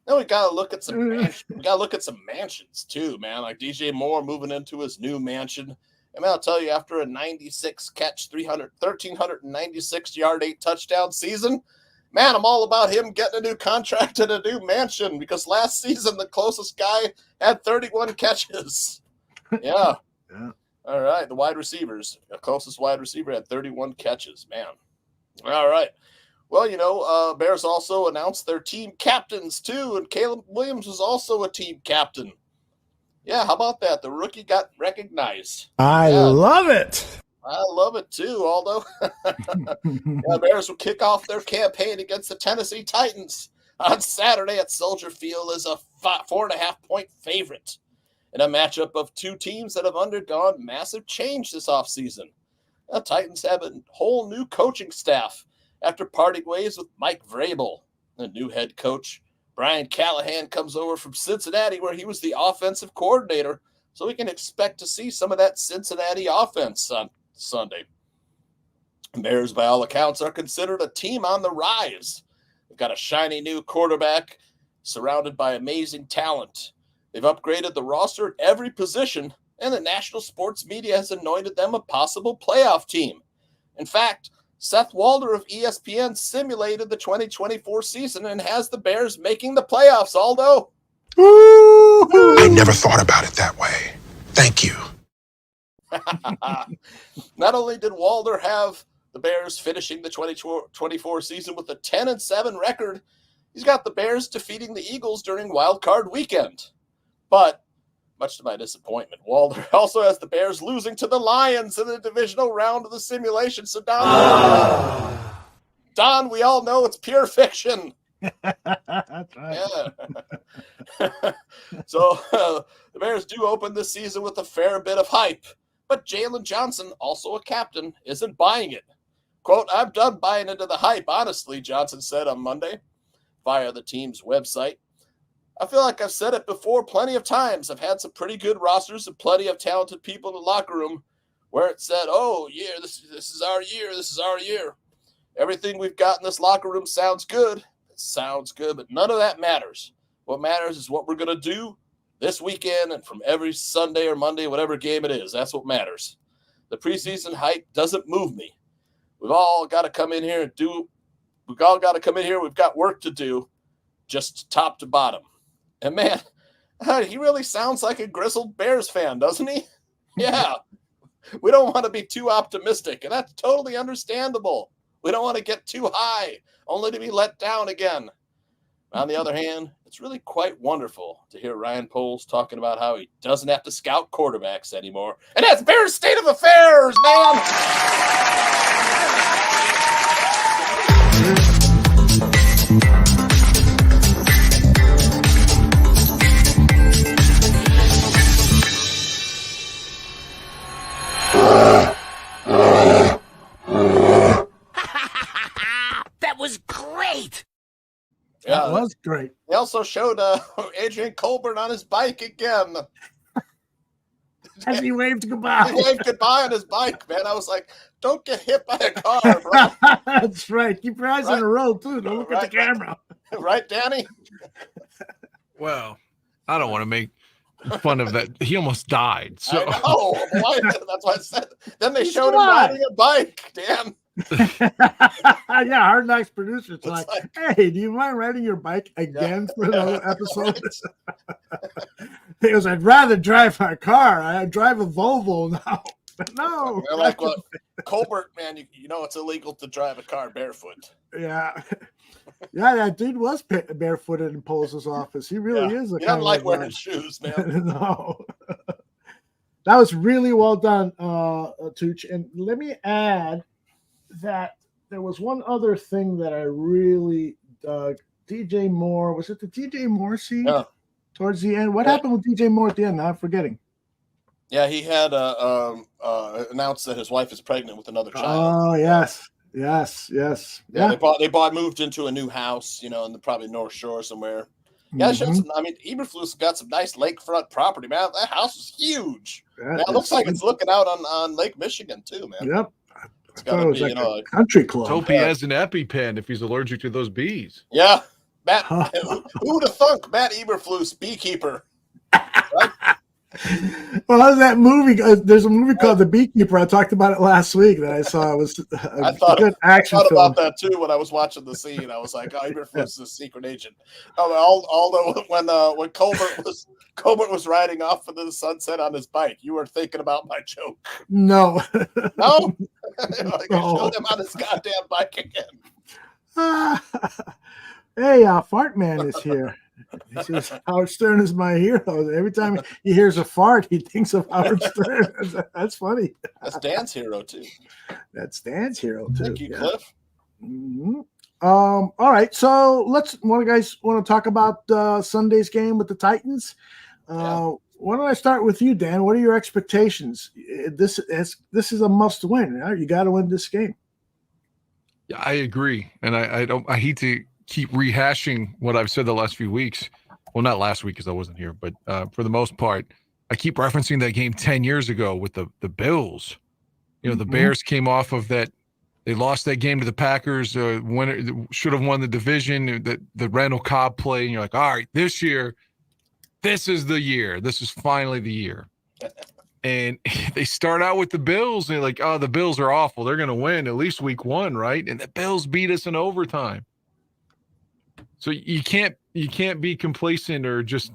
Then we got to look at some mansions too, man. Like DJ Moore moving into his new mansion. And man, I'll tell you, after a 96 catch, 1,396 yard, 8 touchdown season, man, I'm all about him getting a new contract and a new mansion because last season the closest guy had 31 catches. Yeah. Yeah. All right. The wide receivers, the closest wide receiver had 31 catches, man. All right. Well, Bears also announced their team captains too, and Caleb Williams was also a team captain. Yeah, how about that? The rookie got recognized. I love it. I love it too, Aldo. Bears will kick off their campaign against the Tennessee Titans on Saturday at Soldier Field as a 4.5-point favorite in a matchup of two teams that have undergone massive change this offseason. The Titans have a whole new coaching staff after parting ways with Mike Vrabel. The new head coach, Brian Callahan, comes over from Cincinnati, where he was the offensive coordinator, so we can expect to see some of that Cincinnati offense on Sunday. Bears, by all accounts, are considered a team on the rise. They've got a shiny new quarterback surrounded by amazing talent. They've upgraded the roster at every position, and the national sports media has anointed them a possible playoff team. In fact, Seth Walder of ESPN simulated the 2024 season and has the Bears making the playoffs, Aldo. I never thought about it that way. Thank you. Not only did Walder have the Bears finishing the 2024 season with a 10-7 record, he's got the Bears defeating the Eagles during Wild Card Weekend. But, much to my disappointment, Walder also has the Bears losing to the Lions in the divisional round of the simulation. So, Don, we all know it's pure fiction. That's right. Yeah. So, the Bears do open this season with a fair bit of hype. But Jalen Johnson, also a captain, isn't buying it. Quote, "I'm done buying into the hype, honestly," Johnson said on Monday via the team's website. "I feel like I've said it before plenty of times. I've had some pretty good rosters and plenty of talented people in the locker room where it said, oh, yeah, this is our year. This is our year. Everything we've got in this locker room sounds good. It sounds good, but none of that matters. What matters is what we're going to do this weekend and from every Sunday or Monday, whatever game it is. That's what matters. The preseason hype doesn't move me. We've all got to come in here and do we've all got to come in here. We've got work to do, just top to bottom. And man, he really sounds like a grizzled Bears fan, doesn't he? Yeah. We don't want to be too optimistic, and that's totally understandable. We don't want to get too high, only to be let down again. On the other hand, it's really quite wonderful to hear Ryan Poles talking about how he doesn't have to scout quarterbacks anymore. And that's Bears state of affairs, man! That was great. That was great. They also showed Adrian Colbert on his bike again. As he waved goodbye. He waved goodbye on his bike, man. I was like, don't get hit by a car, bro. That's right. Keep your eyes on the road, too. Don't look at the camera. Right, Danny? Well, I don't want to make fun of that. He almost died. So that's why I said. Then they showed him riding a bike, Dan. Yeah, Hard Knocks producer's like, hey, do you mind riding your bike again for another episode? He goes, I'd rather drive my car. I drive a Volvo now. But no. They're like, well, Colbert, man, you know it's illegal to drive a car barefoot. Yeah. Yeah, that dude was barefooted in Poles' office. He really is. He doesn't like wearing shoes, man. No. That was really well done, Tooch. And let me add that there was one other thing that I really dug. DJ Moore, was it the DJ Moore scene towards the end? What happened with DJ Moore at the end? I'm forgetting. Yeah, he had announced that his wife is pregnant with another child. Oh, yes. Yeah, they moved into a new house, you know, in the probably North Shore somewhere. Yeah, Eberflus got some nice lakefront property, man. That house is huge. It looks like it's looking out on Lake Michigan too, man. Yep. It's got to be, like a country club. Hope he has an EpiPen if he's allergic to those bees. Yeah, Matt. Who'd have thunk Matt Eberflus, beekeeper? Right? Well, that movie. There's a movie called The Beekeeper. I talked about it last week that I saw. It was a good action film. I thought about that too when I was watching the scene. I was like, "Oh, Eberflus is a secret agent." Although when Colbert was riding off into the sunset on his bike, you were thinking about my joke. No. No. Like I showed him on his goddamn bike again. Hey, Fart Man is here. He says, Howard Stern is my hero. Every time he hears a fart, he thinks of Howard Stern. That's funny. That's Dan's hero, too. That's Dan's hero, too. Thank you, Cliff. Mm-hmm. All right. So one guys want to talk about Sunday's game with the Titans? Why don't I start with you, Dan? What are your expectations? This is a must win. Right? You got to win this game. Yeah, I agree. And I hate to keep rehashing what I've said the last few weeks. Well, not last week because I wasn't here, but for the most part, I keep referencing that game 10 years ago with the Bills. You know, the Bears came off of that. They lost that game to the Packers. Should have won the division. The Randall Cobb play, and you're like, all right, this year, this is the year. This is finally the year. And they start out with the Bills, and they're like, oh, the Bills are awful. They're going to win at least week 1, right? And the Bills beat us in overtime. So you can't be complacent or just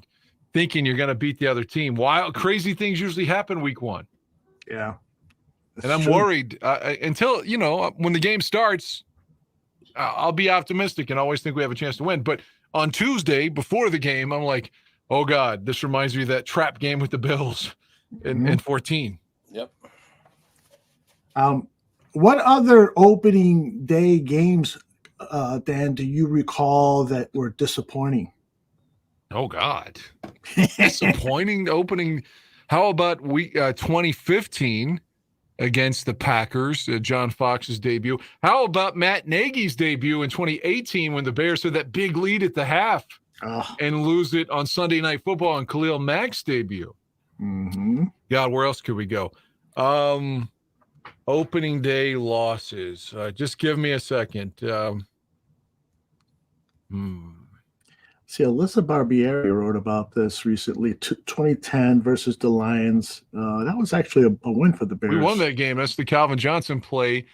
thinking you're going to beat the other team. Crazy things usually happen week 1. Yeah. And I'm worried until, when the game starts, I'll be optimistic and always think we have a chance to win. But on Tuesday, before the game, I'm like, oh, God, this reminds me of that trap game with the Bills in 14. Yep. What other opening day games, Dan, do you recall that were disappointing? Oh, God. Disappointing opening. How about 2015 against the Packers, John Fox's debut? How about Matt Nagy's debut in 2018 when the Bears had that big lead at the half and lose it on Sunday Night Football on Khalil Mack's debut? Mm-hmm. God, where else could we go? Opening day losses. Just give me a second. See, Alyssa Barbieri wrote about this recently. 2010 versus the Lions. That was actually a win for the Bears. We won that game. That's the Calvin Johnson play.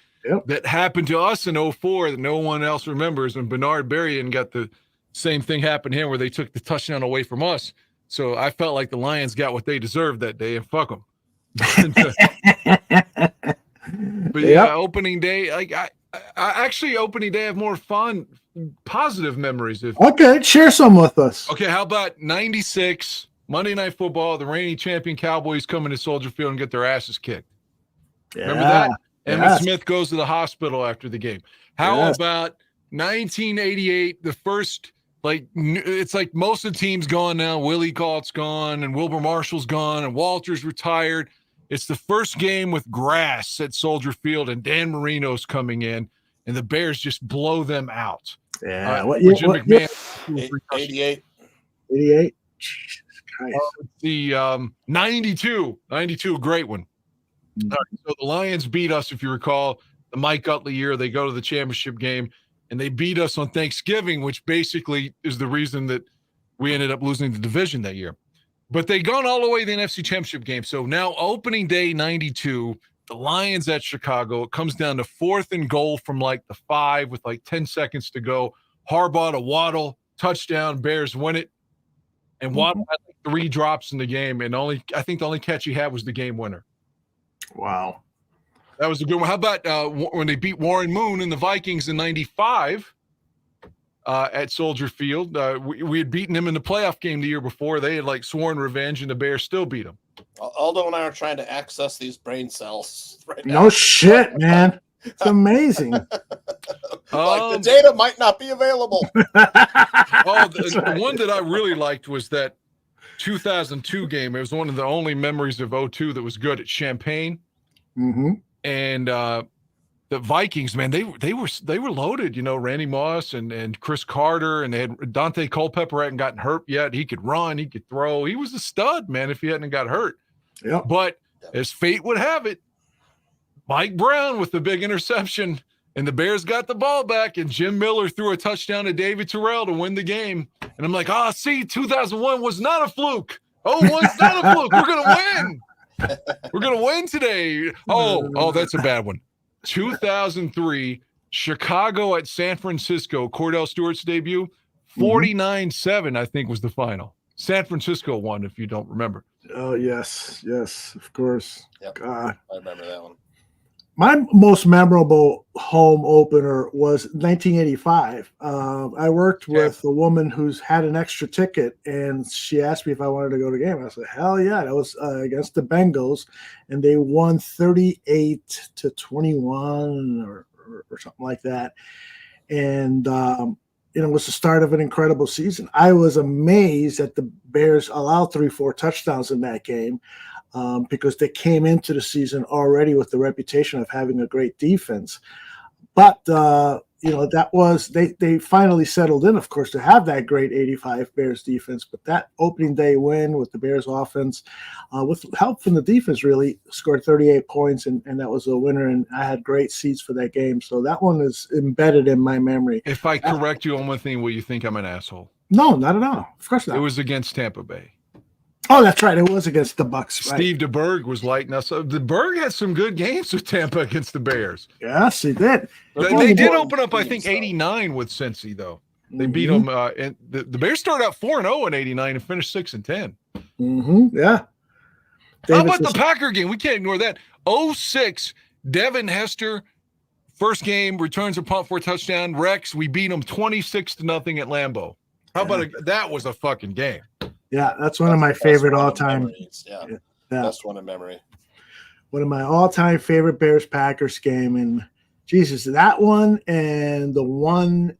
that happened to us in 04 that no one else remembers when Bernard Berrien got the same thing happen here where they took the touchdown away from us. So I felt like the Lions got what they deserved that day, and fuck them. But yeah, opening day, like I actually opening day I have more fun, positive memories. Okay, share some with us. Okay, how about 96 Monday Night Football, the reigning champion Cowboys coming to Soldier Field and get their asses kicked. Remember that? Emmitt Smith goes to the hospital after the game. How about 1988, the first, like, it's like most of the team's gone now. Willie Gault's gone and Wilbur Marshall's gone and Walter's retired. It's the first game with grass at Soldier Field, and Dan Marino's coming in, and the Bears just blow them out. Yeah. Jim McMahon, 88. 88. Jesus Christ. The 92, a great one. All right, so the Lions beat us, if you recall, the Mike Utley year. They go to the championship game, and they beat us on Thanksgiving, which basically is the reason that we ended up losing the division that year. But they gone all the way to the NFC Championship game. So now opening day 92, the Lions at Chicago. It comes down to 4th and goal from like the 5 with like 10 seconds to go. Harbaugh to Waddle, touchdown, Bears win it. And Waddle had like 3 drops in the game, and I think the only catch he had was the game winner. Wow. That was a good one. How about when they beat Warren Moon and the Vikings in 95 at Soldier Field? We had beaten them in the playoff game the year before. They had like sworn revenge, and the Bears still beat them. Aldo and I are trying to access these brain cells right now. No shit, man. It's amazing. The data might not be available. The one that I really liked was that 2002 game. It was one of the only memories of 02 that was good at Champaign. Mm-hmm. And the Vikings, man, they were loaded. You know, Randy Moss and Chris Carter, and they had Dante Culpepper hadn't gotten hurt yet. He could run, he could throw. He was a stud, man, if he hadn't got hurt. Yeah. But as fate would have it, Mike Brown with the big interception, and the Bears got the ball back, and Jim Miller threw a touchdown to David Terrell to win the game. And I'm like, see, 2001 was not a fluke. 01's not a fluke. We're gonna win. We're going to win today. Oh, that's a bad one. 2003, Chicago at San Francisco, Cordell Stewart's debut, 49-7, I think, was the final. San Francisco won, if you don't remember. Oh, yes, of course. Yep. God. I remember that one. My most memorable home opener was 1985. I worked with a woman who's had an extra ticket, and she asked me if I wanted to go to the game. I said, hell yeah. That was against the Bengals, and they won 38-21 or something like that. And, it was the start of an incredible season. I was amazed that the Bears allowed 3-4 touchdowns in that game. Because they came into the season already with the reputation of having a great defense. But, that was they finally settled in, of course, to have that great 85 Bears defense. But that opening day win with the Bears offense, with help from the defense, really scored 38 points, and that was a winner. And I had great seats for that game. So that one is embedded in my memory. If I correct you on one thing, will you think I'm an asshole? No, not at all. Of course not. It was against Tampa Bay. Oh, that's right. It was against the Bucs. Right? Steve DeBerg was lighting us up. DeBerg had some good games with Tampa against the Bears. Yes, he did. They did open up, I think, 89 with Cincy, though. They beat them. And the Bears started out 4-0 in 89 and finished 6-10. Mm-hmm. Yeah. How about the Packer game? We can't ignore that. 06, Devin Hester, first game, returns a punt for a touchdown. Rex, we beat them 26-0 at Lambeau. How about that was a fucking game. Yeah, that's one of my favorite all-time. Yeah, best one in memory. One of my all-time favorite Bears-Packers game, and Jesus, that one and the one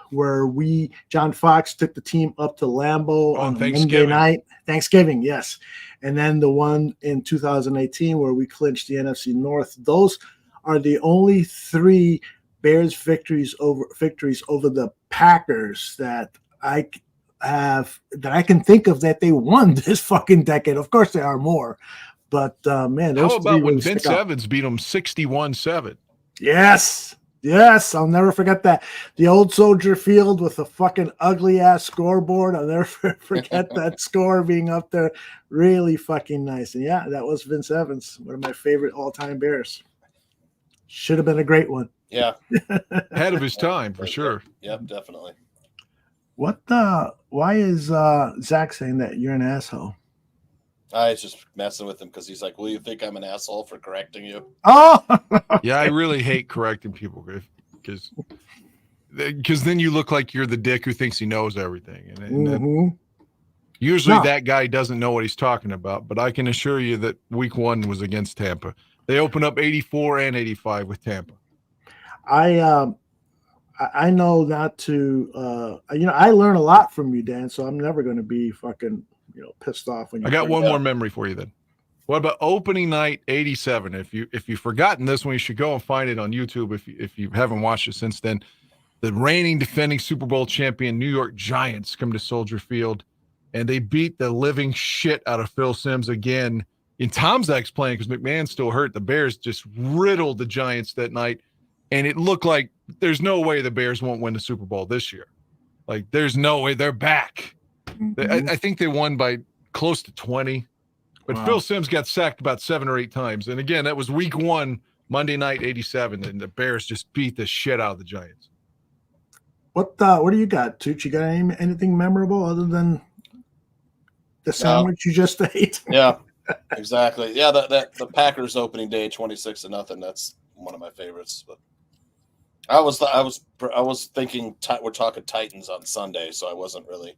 where John Fox took the team up to Lambeau on Monday night, Thanksgiving, yes, and then the one in 2018 where we clinched the NFC North. Those are the only 3 Bears victories over the Packers that I can think of that they won this fucking decade. Of course, there are more, but man, those how about when really Vince Evans beat them 61-7? Yes, I'll never forget that. The old Soldier Field with a fucking ugly ass scoreboard. I'll never forget that score being up there. Really fucking nice. And yeah, that was Vince Evans, one of my favorite all time Bears. Should have been a great one. Yeah. Ahead of his time, for sure. Yep, definitely. Why is Zach saying that you're an asshole? I was just messing with him because he's like, "Will you think I'm an asshole for correcting you?" Oh, Yeah, I really hate correcting people because then you look like you're the dick who thinks he knows everything. And usually that guy doesn't know what he's talking about, but I can assure you that week 1 was against Tampa. They opened up 84 and 85 with Tampa. I know not to, I learn a lot from you, Dan, so I'm never going to be fucking, pissed off when you. I got one more memory for you then. What about opening night 87? If you've forgotten this one, you should go and find it on YouTube if you haven't watched it since then. The reigning defending Super Bowl champion New York Giants come to Soldier Field, and they beat the living shit out of Phil Simms again. And Tom's Zach's playing because McMahon's still hurt. The Bears just riddled the Giants that night, and it looked like there's no way the Bears won't win the Super Bowl this year. Like, there's no way. They're back. I think they won by close to 20. But wow. Phil Simms got sacked about 7 or 8 times. And again, that was week 1, Monday night, 87. And the Bears just beat the shit out of the Giants. What do you got, Tooch? You got anything memorable other than the sandwich you just ate? Yeah, exactly. Yeah, the Packers opening day, 26-0. That's one of my favorites. But I was thinking we're talking Titans on Sunday, so I wasn't really.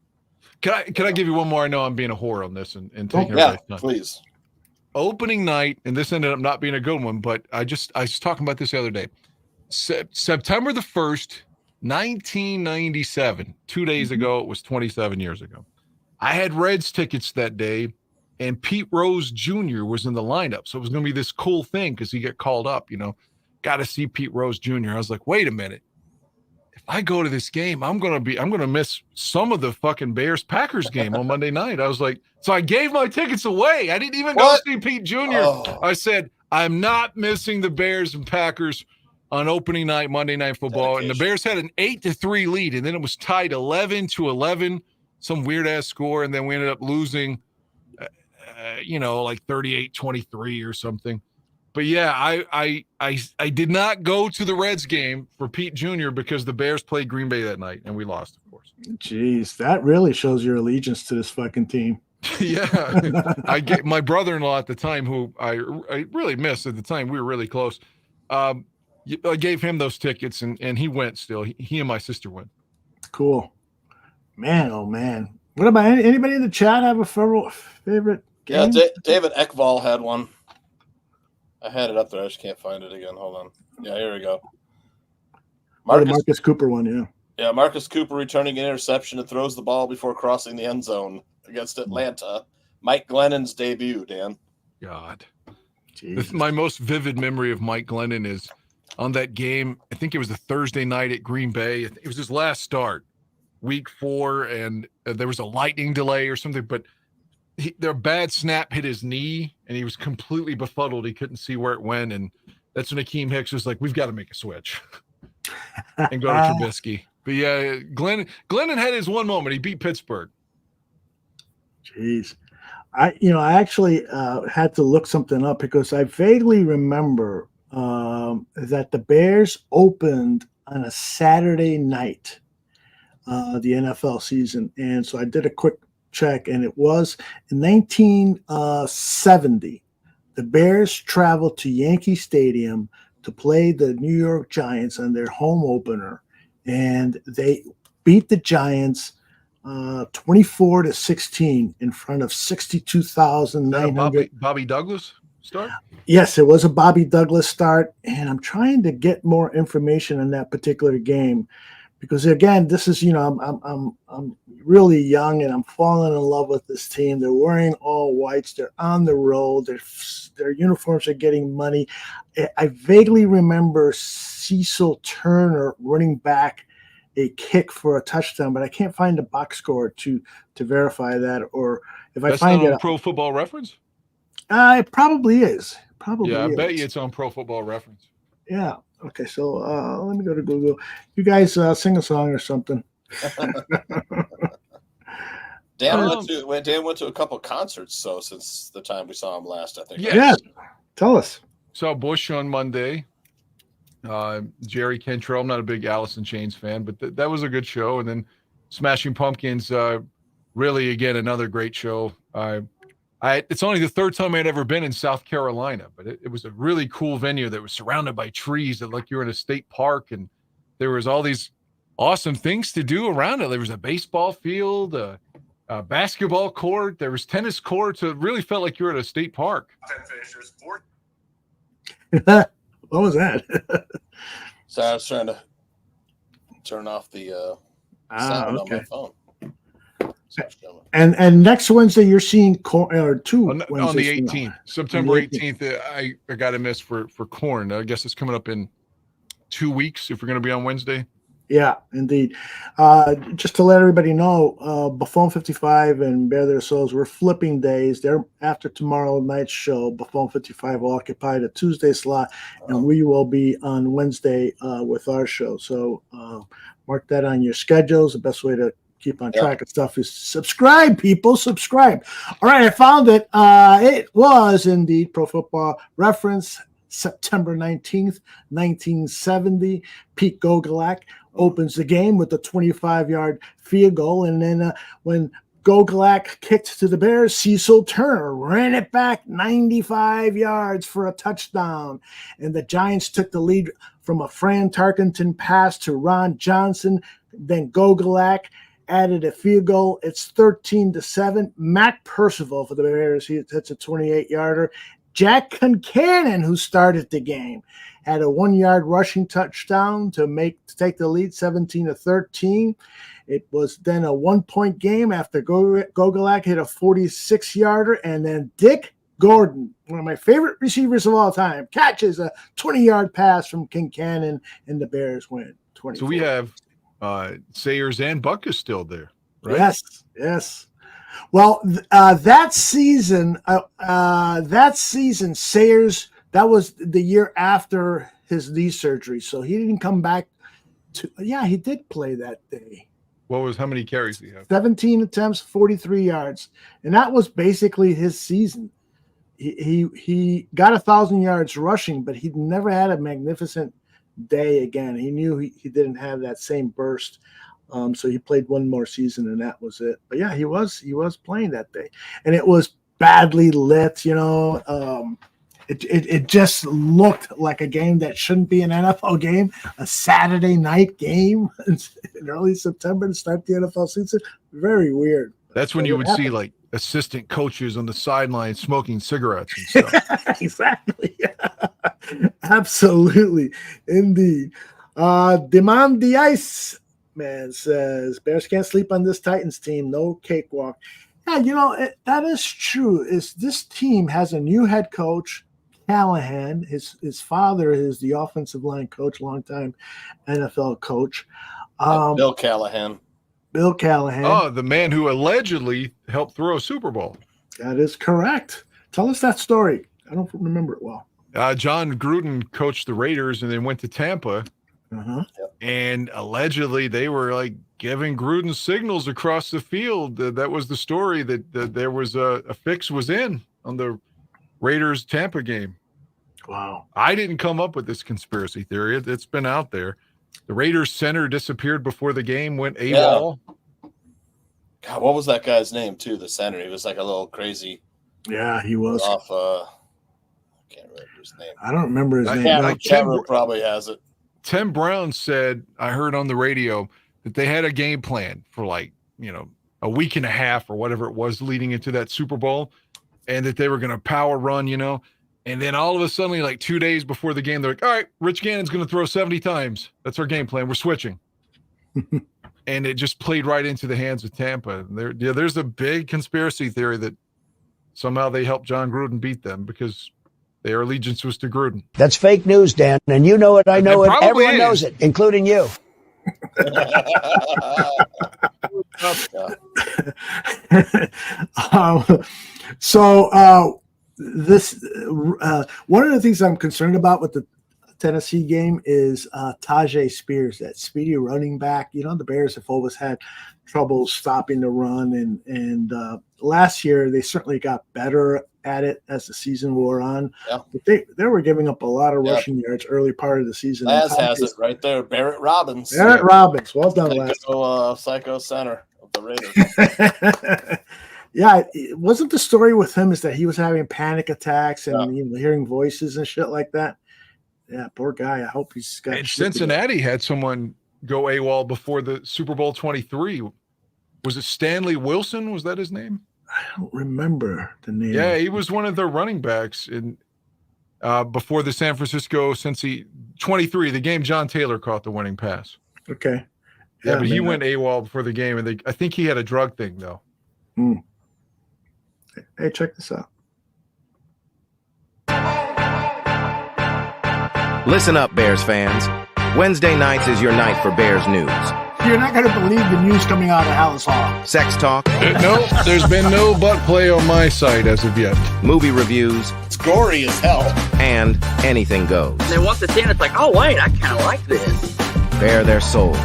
Can I give you one more? I know I'm being a whore on this and taking everybody's time. Please. Opening night, and this ended up not being a good one, but I was talking about this the other day. September the 1st, 1997. 2 days ago, it was 27 years ago. I had Reds tickets that day, and Pete Rose Jr. was in the lineup. So it was going to be this cool thing because he got called up, got to see Pete Rose Jr. I was like, wait a minute. If I go to this game, I'm going to miss some of the fucking Bears-Packers game on Monday night. I was like, so I gave my tickets away. I didn't even go see Pete Jr. Oh. I said, I'm not missing the Bears and Packers on opening night, Monday Night Football. Dedication. And the Bears had an 8-3 lead, and then it was tied 11-11, some weird-ass score, and then we ended up losing, like 38-23 or something. But yeah, I did not go to the Reds game for Pete Jr. because the Bears played Green Bay that night, and we lost, of course. Jeez, that really shows your allegiance to this fucking team. Yeah, I get my brother-in-law at the time, who I really missed at the time. We were really close. I gave him those tickets, and he went still. He and my sister went. Cool. Man, oh, man. What about anybody in the chat have a favorite game? Yeah, David Ekval had one. I had it up there. I just can't find it again. Hold on. Yeah, here we go. Marcus Cooper one, yeah. Yeah, Marcus Cooper returning an interception and throws the ball before crossing the end zone against Atlanta. Mike Glennon's debut, Dan. God. My most vivid memory of Mike Glennon is on that game. I think it was a Thursday night at Green Bay. It was his last start, week 4, and there was a lightning delay or something, but their bad snap hit his knee, and he was completely befuddled. He couldn't see where it went, and that's when Akeem Hicks was like, we've got to make a switch and go to Trubisky. But yeah, Glennon had his one moment. He beat Pittsburgh. Jeez. I actually had to look something up because I vaguely remember that the Bears opened on a Saturday night, the NFL season. And so I did a quick check, and it was in 1970. The Bears traveled to Yankee Stadium to play the New York Giants on their home opener, and they beat the Giants 24-16 in front of 62,900. Bobby Douglas start? Yes, it was a Bobby Douglas start, and I'm trying to get more information on that particular game because, again, this is, I'm really young and I'm falling in love with this team. They're wearing all whites. They're on the road. Their uniforms are getting money. I vaguely remember Cecil Turner running back a kick for a touchdown, but I can't find a box score to verify that. Or if I find it, Pro Football Reference. It probably is. Yeah, I bet you it's on Pro Football Reference. Yeah. Okay, so let me go to Google. You guys sing a song or something. Dan went to a couple concerts since the time we saw him last, I think. Yeah. Tell us. Saw Bush on Monday. Jerry Cantrell. I'm not a big Alice in Chains fan, but that was a good show. And then Smashing Pumpkins, really, again, another great show. It's only the third time I'd ever been in South Carolina, but it was a really cool venue that was surrounded by trees that like you're in a state park, and there was all these awesome things to do around it. There was a baseball field, a basketball court, there was tennis courts. It really felt like you're at a state park. What was that? So I was trying to turn off the sound on my phone. And next Wednesday you're seeing or two on the Wednesdays 18th, September 18th. I got a miss for Corn. I guess it's coming up in 2 weeks if we're going to be on Wednesday. Yeah, indeed. Just to let everybody know, Buffon 55 and Bear Their Souls, we're flipping days. They're after tomorrow night's show. Buffon 55 will occupy the Tuesday slot, and we will be on Wednesday with our show. So mark that on your schedules. The best way to keep on track of stuff is subscribe, people. Subscribe. All right, I found it. It was indeed Pro Football Reference, September 19th, 1970. Pete Gogolak opens the game with a 25-yard field goal. And then when Gogolak kicked to the Bears, Cecil Turner ran it back 95 yards for a touchdown. And the Giants took the lead from a Fran Tarkenton pass to Ron Johnson. Then Gogolak added a field goal. It's 13-7. Mac Percival for the Bears, he hits a 28-yarder. Jack Concannon, who started the game, had a 1-yard rushing touchdown to take the lead 17-13. It was then a 1-point game after Gogolak hit a 46-yarder, and then Dick Gordon, one of my favorite receivers of all time, catches a 20-yard pass from Concannon, and the Bears win 20. So we have Sayers and Buck is still there, right? Yes. Well, that season, Sayers, that was the year after his knee surgery, so he didn't come back to. Yeah, he did play that day. How many carries did he have? 17 attempts, 43 yards, and that was basically his season. He got 1,000 yards rushing, but he never had a magnificent day again. He knew he didn't have that same burst. So he played one more season and that was it. But yeah, he was playing that day, and it was badly lit. It just looked like a game that shouldn't be an NFL game, a Saturday night game in early September to start the NFL season. Very weird. That's when you would see like assistant coaches on the sideline smoking cigarettes and stuff. Exactly. Absolutely. Indeed. Demand the Ice Man says, Bears can't sleep on this Titans team. No cakewalk. Yeah, that is true. This team has a new head coach, Callahan. His father is the offensive line coach, longtime NFL coach. Bill Callahan. Oh, the man who allegedly helped throw a Super Bowl. That is correct. Tell us that story. I don't remember it well. John Gruden coached the Raiders and then went to Tampa. Uh-huh. And allegedly they were like giving Gruden signals across the field. That was the story that there was a fix was in on the Raiders Tampa game. Wow. I didn't come up with this conspiracy theory. It's been out there. The Raiders center disappeared before the game, went AWOL. Yeah. God, what was that guy's name too? The center. He was like a little crazy. Yeah, he was. Off. I can't remember his name. I don't remember his name. Cameron probably has it. Tim Brown said, I heard on the radio that they had a game plan for a week and a half or whatever it was leading into that Super Bowl, and that they were going to power run, and then all of a sudden, like 2 days before the game, they're like, all right, Rich Gannon's going to throw 70 times. That's our game plan. We're switching. And it just played right into the hands of Tampa. There's a big conspiracy theory that somehow they helped John Gruden beat them because their allegiance was to Gruden. That's fake news, Dan. And you know it. I know it. Everyone knows it, including you. This one of the things I'm concerned about with the Tennessee game is Tajay Spears, that speedy running back. The Bears have always had trouble stopping the run, and last year they certainly got better at it as the season wore on. Yeah. But they were giving up a lot of rushing yards early part of the season. Laz has it right there. Barrett Robbins. Barrett Robbins. Well done, Laz. Psycho center of the Raiders. Yeah, it wasn't the story with him is that he was having panic attacks and hearing voices and shit like that. Yeah, poor guy. I hope he's got. And Cincinnati had someone go AWOL before the Super Bowl 23. Was it Stanley Wilson? Was that his name? I don't remember the name. Yeah, he was one of their running backs in before the San Francisco Cincy 23, the game John Taylor caught the winning pass. Okay. Yeah, but he went AWOL before the game, and I think he had a drug thing though. Hey, check this out. Listen up, Bears fans. Wednesday nights is your night for Bears news. You're not going to believe the news coming out of Hallis Hall. Sex talk. No, there's been no butt play on my site as of yet. Movie reviews. It's gory as hell. And anything goes. And then once it's in, it's like, oh, wait, I kind of like this. Bare their souls.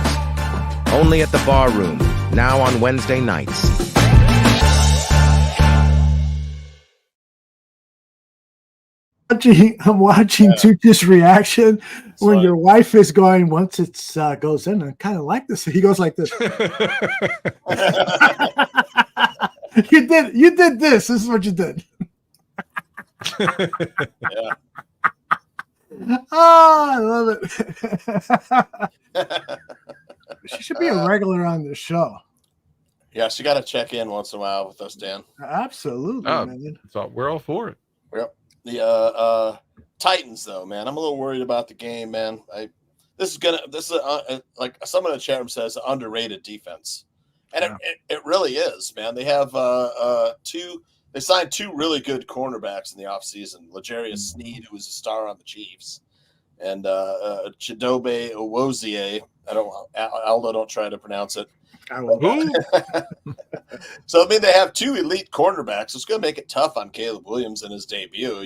Only at the Bar Room, now on Wednesday nights. I'm watching Tucci's reaction when your wife is going, once it goes in, I kind of like this. He goes like this. You did this. This is what you did. Yeah. Oh, I love it. She should be a regular on the show. Yeah, she got to check in once in a while with us, Dan. Absolutely, man. So we're all for it. Yep. The Titans, though, man, I'm a little worried about the game, man. This is like someone in the chat room says, an underrated defense, and it really is, man. They have they signed two really good cornerbacks in the offseason. L'Jarius Sneed, who was a star on the Chiefs, and Chidobe Owozie. Aldo, don't try to pronounce it. So I mean, they have two elite cornerbacks. It's going to make it tough on Caleb Williams in his debut.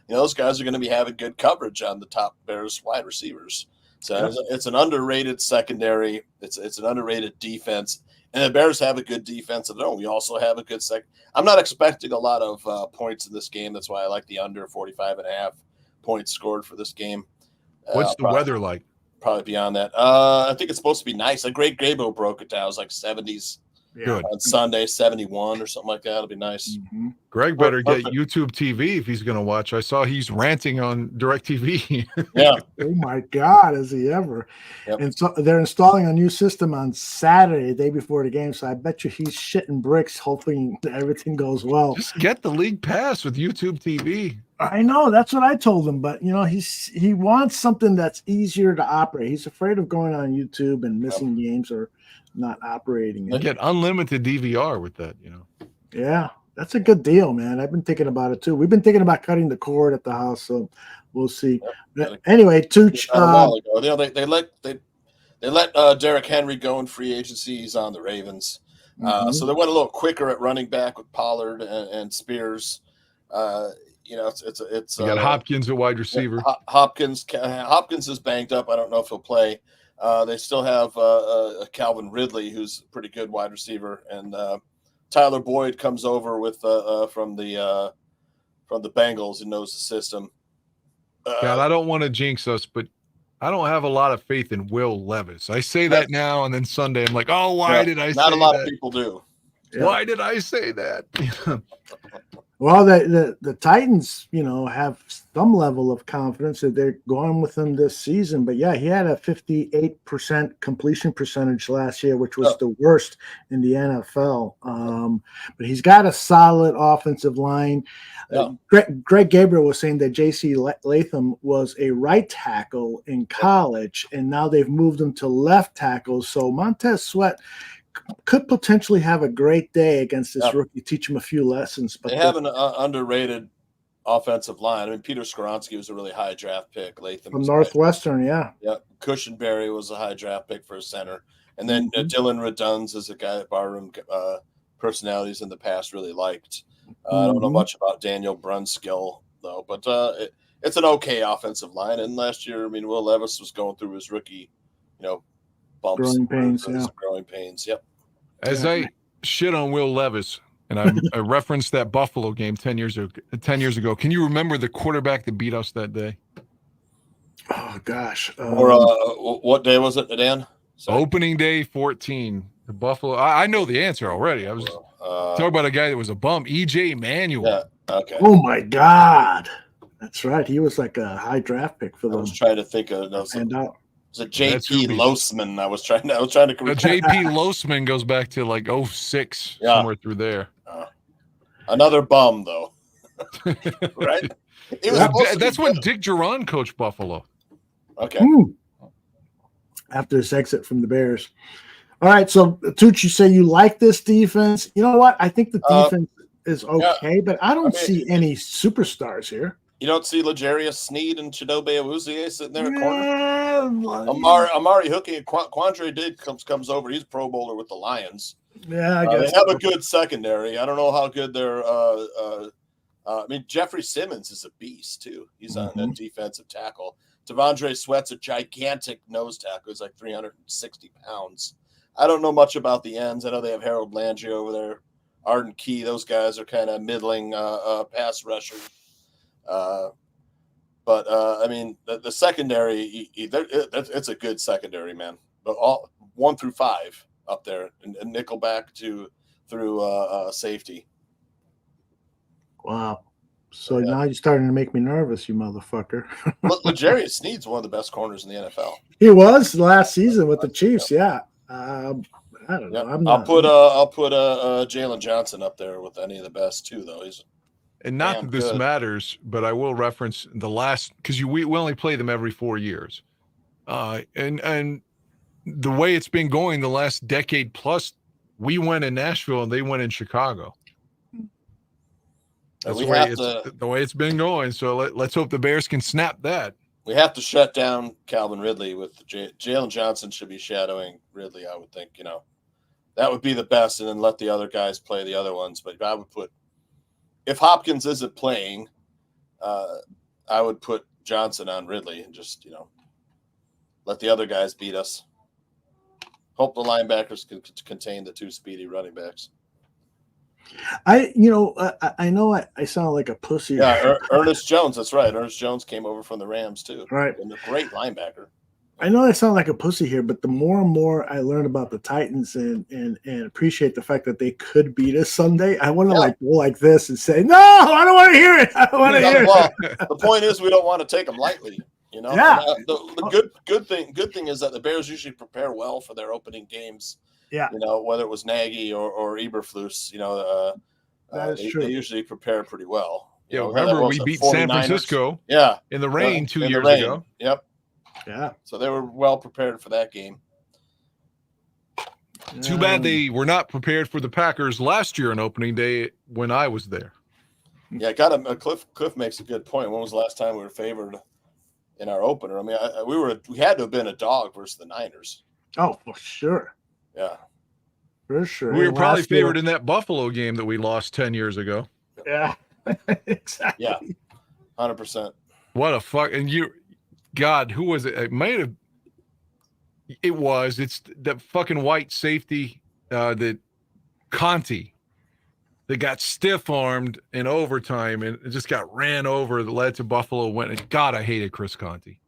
Those guys are going to be having good coverage on the top Bears wide receivers. So it's an underrated secondary. It's an underrated defense, and the Bears have a good defense. And we also have a good second. I'm not expecting a lot of points in this game. That's why I like the under 45.5 points scored for this game. What's the weather like? Probably beyond that. I think it's supposed to be nice. Like Greg Grabo broke it down. It was like 70s Good. on Sunday, 71 or something like that. It'll be nice. Mm-hmm. Greg better get YouTube TV if he's going to watch. I saw he's ranting on DirecTV. Yeah. Oh my God, is he ever? Yep. And so they're installing a new system on Saturday, the day before the game. So I bet you he's shitting bricks, hoping everything goes well. Just get the league pass with YouTube TV. I know, that's what I told him, but he wants something that's easier to operate. He's afraid of going on YouTube and missing games or not operating it. You get unlimited DVR with that, Yeah, that's a good deal, man. I've been thinking about it too. We've been thinking about cutting the cord at the house, so we'll see. But anyway, Tooch, they let Derrick Henry go in free agency. He's on the Ravens, so they went a little quicker at running back with Pollard and Spears. It's you got Hopkins at wide receiver. Hopkins is banged up. I don't know if he'll play. They still have Calvin Ridley, who's a pretty good wide receiver, and Tyler Boyd comes over with from the Bengals and knows the system. God, I don't want to jinx us, but I don't have a lot of faith in Will Levis. I say that now, and then Sunday I'm like, oh, why did I say that? Not a lot of people do. Why did I say that? Well, the Titans, have some level of confidence that they're going with him this season. But yeah, he had a 58% completion percentage last year, which was the worst in the NFL. But he's got a solid offensive line. Greg Gabriel was saying that J.C. Latham was a right tackle in college, and now they've moved him to left tackle. So Montez Sweat could potentially have a great day against this rookie, teach him a few lessons. But they have an underrated offensive line. I mean, Peter Skoronski was a really high draft pick. Latham from Northwestern, yeah. Cushenberry was a high draft pick for a center. And then Dylan Redunz is a guy that Barroom personalities in the past really liked. I don't know much about Daniel Brunskill, though, but it's an okay offensive line. And last year, Will Levis was going through his rookie, bumps. Growing pains, Growing pains, yep. As I shit on Will Levis, And I referenced that Buffalo game 10 years ago. 10 years ago. Can you remember the quarterback that beat us that day? Oh gosh. Or what day was it, Dan? Sorry. Opening day 14. The Buffalo. I know the answer already. I was talking about a guy that was a bum. EJ Manuel. Yeah. Okay. Oh my God. That's right. He was like a high draft pick for them. I was trying to think of and out. It was a JP Losman. I was trying to JP Losman goes back to like 06, somewhere through there. Another bum though. Right? That's when Dick Duran coached Buffalo. Okay. After his exit from the Bears. All right, so Tooch, you say you like this defense. You know what? I think the defense is okay, but I don't see any superstars here. You don't see L'Jarius Sneed and Chidobe Awuzie sitting there at corner. Amari Hooking and Quandre Diggs comes over. He's a Pro Bowler with the Lions. Yeah, I guess they have a good secondary. I don't know how good they're. I mean, Jeffrey Simmons is a beast too. He's on that defensive tackle. Devondre Sweat's a gigantic nose tackle. He's like 360 pounds. I don't know much about the ends. I know they have Harold Landry over there. Arden Key. Those guys are kind of middling pass rushers. But I mean, the secondary, it's a good secondary, man. But all 1 through 5 up there, and nickelback through safety. Wow. So now you're starting to make me nervous, you motherfucker. L'Jarius Sneed's one of the best corners in the NFL. He was last season with the Chiefs, yeah. I don't know. I'll put Jalen Johnson up there with any of the best too, though. He's and not that this matters, but I will reference the last because we only play them every 4 years, and the way it's been going the last decade plus, we went in Nashville and they went in Chicago. That's the way it's been going. So let's hope the Bears can snap that. We have to shut down Calvin Ridley with Jalen Johnson should be shadowing Ridley. I would think, that would be the best, and then let the other guys play the other ones. But I would put, if Hopkins isn't playing, I would put Johnson on Ridley and just, let the other guys beat us. Hope the linebackers can contain the two speedy running backs. I know I sound like a pussy. Yeah, Ernest Jones. That's right. Ernest Jones came over from the Rams too. Right, and a great linebacker. I know I sound like a pussy here, but the more and more I learn about the Titans and appreciate the fact that they could beat us Sunday, I want to go like this and say, no, I don't want to hear it. I don't want to hear it. The point is, we don't want to take them lightly. Yeah. The good thing is that the Bears usually prepare well for their opening games. Yeah. Whether it was Nagy or Eberflus, that is true. They usually prepare pretty well. Remember we beat San Francisco in the rain 2 years ago. Yep. Yeah. So they were well prepared for that game. Too bad they were not prepared for the Packers last year on opening day when I was there. Yeah, Cliff makes a good point. When was the last time we were favored in our opener? I mean, we had to have been a dog versus the Niners. Oh, for sure. Yeah. For sure. We were probably favored in that Buffalo game that we lost 10 years ago. Yeah. Exactly. Yeah. 100%. What a fuck. And God, who was it? It's that fucking white safety that Conti that got stiff-armed in overtime and it just got ran over that led to Buffalo winning. God, I hated Chris Conti.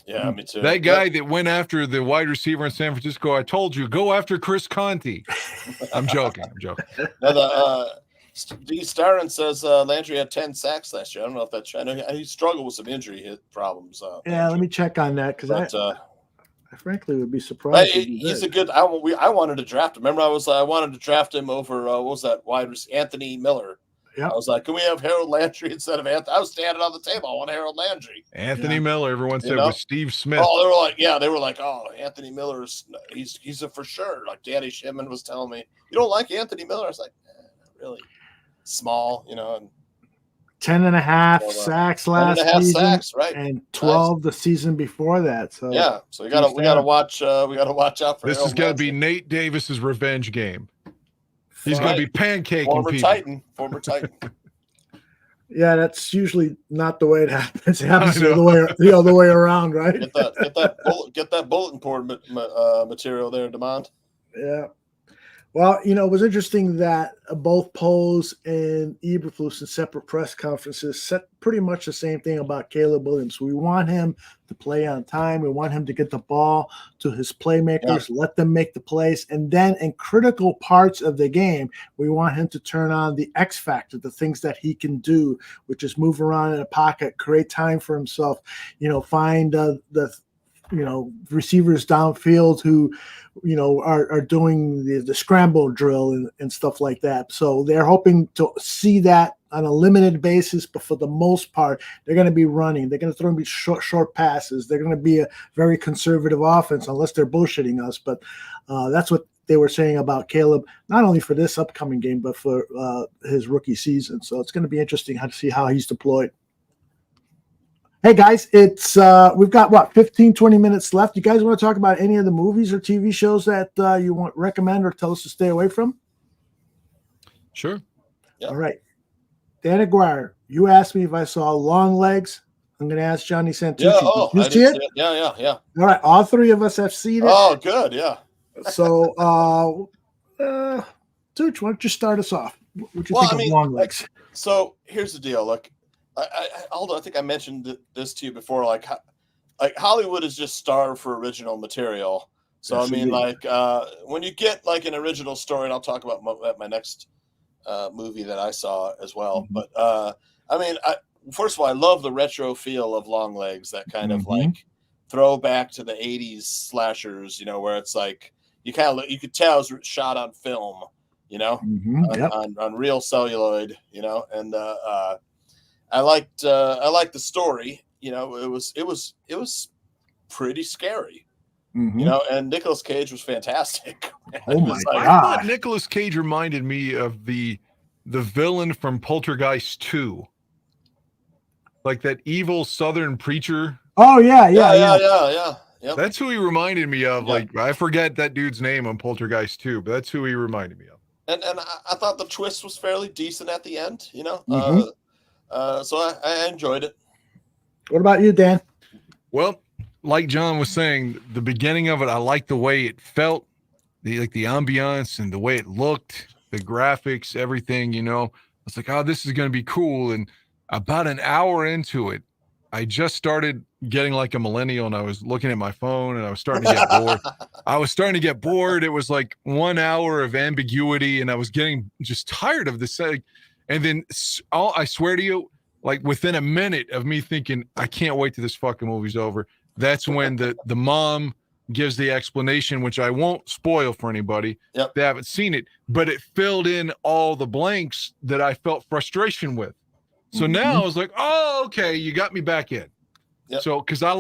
Yeah, me too. That guy that went after the wide receiver in San Francisco, I told you, go after Chris Conti. I'm joking. Now, D. Starren says Landry had 10 sacks last year. I don't know if that's true. I know he struggled with some injury problems. Let me check on that because I frankly would be surprised. He's a good. I wanted to draft him. Remember, I wanted to draft him over what was that wide receiver, Anthony Miller. Yeah. I was like, can we have Harold Landry instead of Anthony? I was standing on the table. I want Harold Landry. Anthony Miller. Everyone said was Steve Smith. Oh, they were like, oh, Anthony Miller he's a for sure. Like Danny Shimon was telling me, you don't like Anthony Miller? I was like, not really. Small, and 10.5 sacks last season, sacks, right? And 12 the season before that. So yeah, so we gotta watch out for. This is gonna be Nate Davis's revenge game. He's gonna be pancaking people. Former Titan. Yeah, that's usually not the way it happens. It happens the other way around, right? Get that bulletin board material there, Demond. Yeah. Well, it was interesting that both Poles and Eberflus in separate press conferences said pretty much the same thing about Caleb Williams. We want him to play on time. We want him to get the ball to his playmakers, let them make the plays. And then in critical parts of the game, we want him to turn on the X factor, the things that he can do, which is move around in a pocket, create time for himself, find the receivers downfield who, are doing the scramble drill and stuff like that. So they're hoping to see that on a limited basis, but for the most part, they're going to be running. They're going to throw me short passes. They're going to be a very conservative offense unless they're bullshitting us. But that's what they were saying about Caleb, not only for this upcoming game, but for his rookie season. So it's going to be interesting to see how he's deployed. Hey guys, it's we've got 15-20 minutes left. You guys want to talk about any of the movies or TV shows that you want recommend or tell us to stay away from? Sure. Yep. All right. Dan Aguirre, you asked me if I saw Long Legs. I'm going to ask Johnny Santucci. Yeah, Did you see it? Yeah. All right, all three of us have seen it. Oh, good, yeah. So, Tooch, why don't you start us off? What do you think of Long Legs? So here's the deal. Look, although I think I mentioned this to you before, like Hollywood is just starved for original material. So yes, I mean, when you get like an original story, and I'll talk about my next movie that I saw as well. Mm-hmm. But I mean, first of all, I love the retro feel of Long Legs. That kind of like throwback to the '80s slashers. Where it's like you could tell it was shot on film. On real celluloid. And I liked the story. It was pretty scary. And Nicolas Cage was fantastic. Oh my God! I thought Nicolas Cage reminded me of the villain from Poltergeist 2, like that evil Southern preacher. Oh yeah. Yep. That's who he reminded me of. Yeah. Like I forget that dude's name on Poltergeist 2, but that's who he reminded me of. And I thought the twist was fairly decent at the end. So I enjoyed it. What about you, Dan? Well, like John was saying, the beginning of it, I liked the way it felt, the ambiance and the way it looked, the graphics, everything. I was like, oh, this is going to be cool. And about an hour into it, I just started getting like a millennial, and I was looking at my phone, and I was starting to get bored. It was like 1 hour of ambiguity, and I was getting just tired of this. And then I swear to you, like within a minute of me thinking, I can't wait till this fucking movie's over, that's when the mom gives the explanation, which I won't spoil for anybody. Yep. They haven't seen it, but it filled in all the blanks that I felt frustration with. So now I was like, oh, okay, you got me back in. Yep. So, because I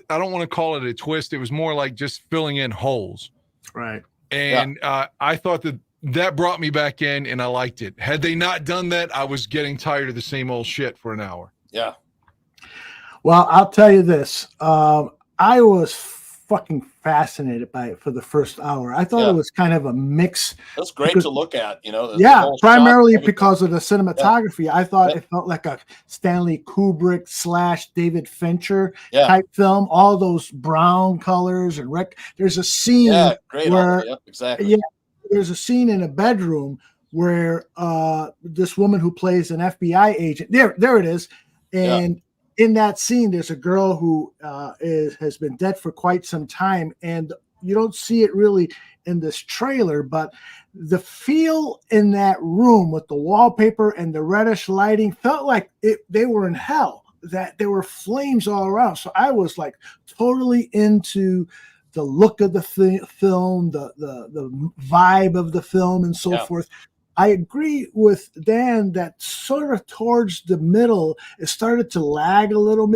don't want to call it a twist. It was more like just filling in holes. Right. And I thought that brought me back in, and I liked it. Had they not done that, I was getting tired of the same old shit for an hour. Yeah. Well, I'll tell you this. I was fucking fascinated by it for the first hour. I thought it was kind of a mix. It was great to look at, primarily because of the cinematography. I thought it felt like a Stanley Kubrick / David Fincher type film. All those brown colors and there's a scene where there's a scene in a bedroom where this woman who plays an FBI agent, there it is, and in that scene, there's a girl who has been dead for quite some time, and you don't see it really in this trailer, but the feel in that room with the wallpaper and the reddish lighting felt like they were in hell, that there were flames all around. So I was like totally into the look of the film, the vibe of the film, and so forth. I agree with Dan that sort of towards the middle, it started to lag a little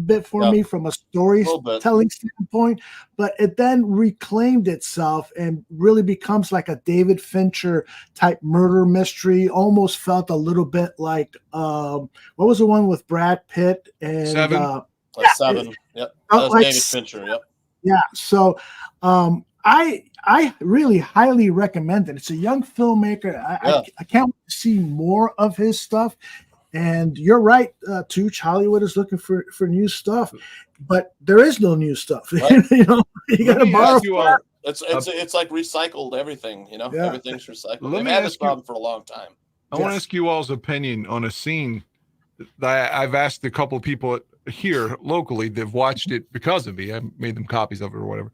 bit for me from a storytelling standpoint, but it then reclaimed itself and really becomes like a David Fincher type murder mystery. Almost felt a little bit like what was the one with Brad Pitt and Seven? Seven. Yep. That was David Fincher. Yep. Yeah. So I really highly recommend it. It's a young filmmaker. I can't wait to see more of his stuff. And you're right, Tooch. Hollywood is looking for new stuff, but there is no new stuff. Right. You got to borrow. It's like recycled everything, you know. Yeah. Everything's recycled. Let They've me had ask this problem for a long time. I want to ask you all's opinion on a scene that I've asked a couple of people here locally that've watched it because of me. I made them copies of it or whatever.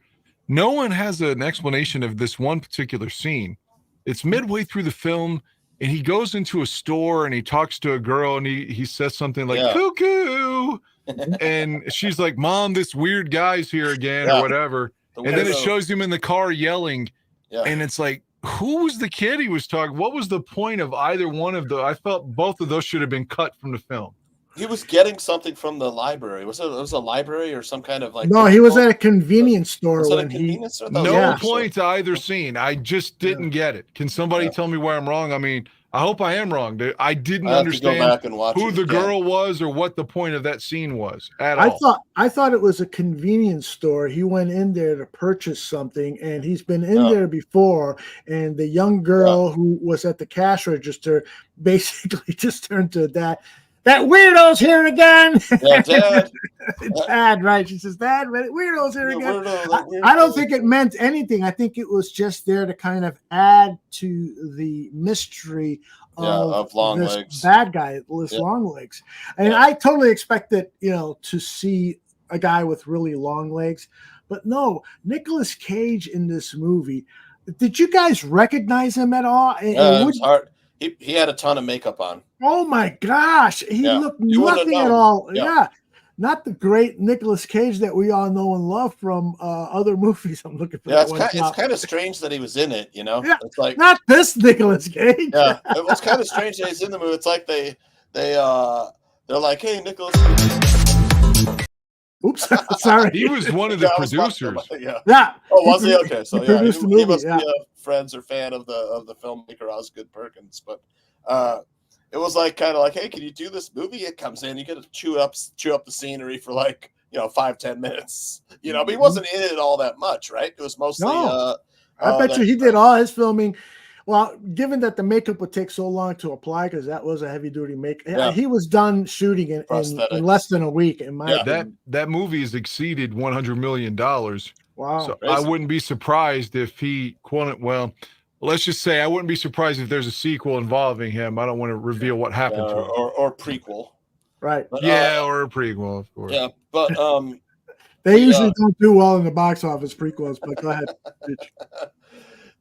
No one has an explanation of this one particular scene. It's midway through the film, and he goes into a store and he talks to a girl, and he says something like "cuckoo," and she's like, "Mom, this weird guy's here again," or whatever. And then it shows him in the car yelling, and it's like, who was the kid he was talking? What was the point of either one of the? I felt both of those should have been cut from the film. He was getting something from the library. It was a library or some kind of like? No, he was at a convenience store Was it a when convenience store? No point to either scene. I just didn't get it. Can somebody tell me where I'm wrong? I mean, I hope I am wrong. I didn't understand who the girl was or what the point of that scene was at all. I thought it was a convenience store. He went in there to purchase something, and he's been in there before. And the young girl who was at the cash register basically just turned to that weirdo's here again. Yeah, Dad. Dad, right? She says, Dad, weirdo's here again. I don't think it meant anything. I think it was just there to kind of add to the mystery of long this legs. Bad guy, this long legs. And I totally expected, to see a guy with really long legs. But no, Nicolas Cage in this movie. Did you guys recognize him at all? It was hard. He had a ton of makeup on. Oh my gosh, he looked nothing at all. Yeah, not the great Nicolas Cage that we all know and love from other movies. I'm looking for. Yeah, it's kind of strange that he was in it. Yeah, it's like not this Nicolas Cage. Yeah, it was kind of strange that he's in the movie. It's like they're like, hey, Nicolas. Oops, sorry. He was one of the producers. Yeah. Oh, was he? Okay, so he must be a friends or fan of the filmmaker Osgood Perkins. But it was like kind of like, hey, can you do this movie? It comes in, you get to chew up the scenery for 5-10 minutes. But he wasn't in it all that much, right? It was mostly. No. I bet you he did all his filming. Well, given that the makeup would take so long to apply, because that was a heavy-duty makeup, he was done shooting in less than a week. In my opinion. That movie has exceeded $100 million. Wow! So I wouldn't be surprised if he let's just say I wouldn't be surprised if there's a sequel involving him. I don't want to reveal what happened to him, or prequel, right? But, or a prequel, of course. Yeah, but they usually don't do well in the box office prequels. But go ahead.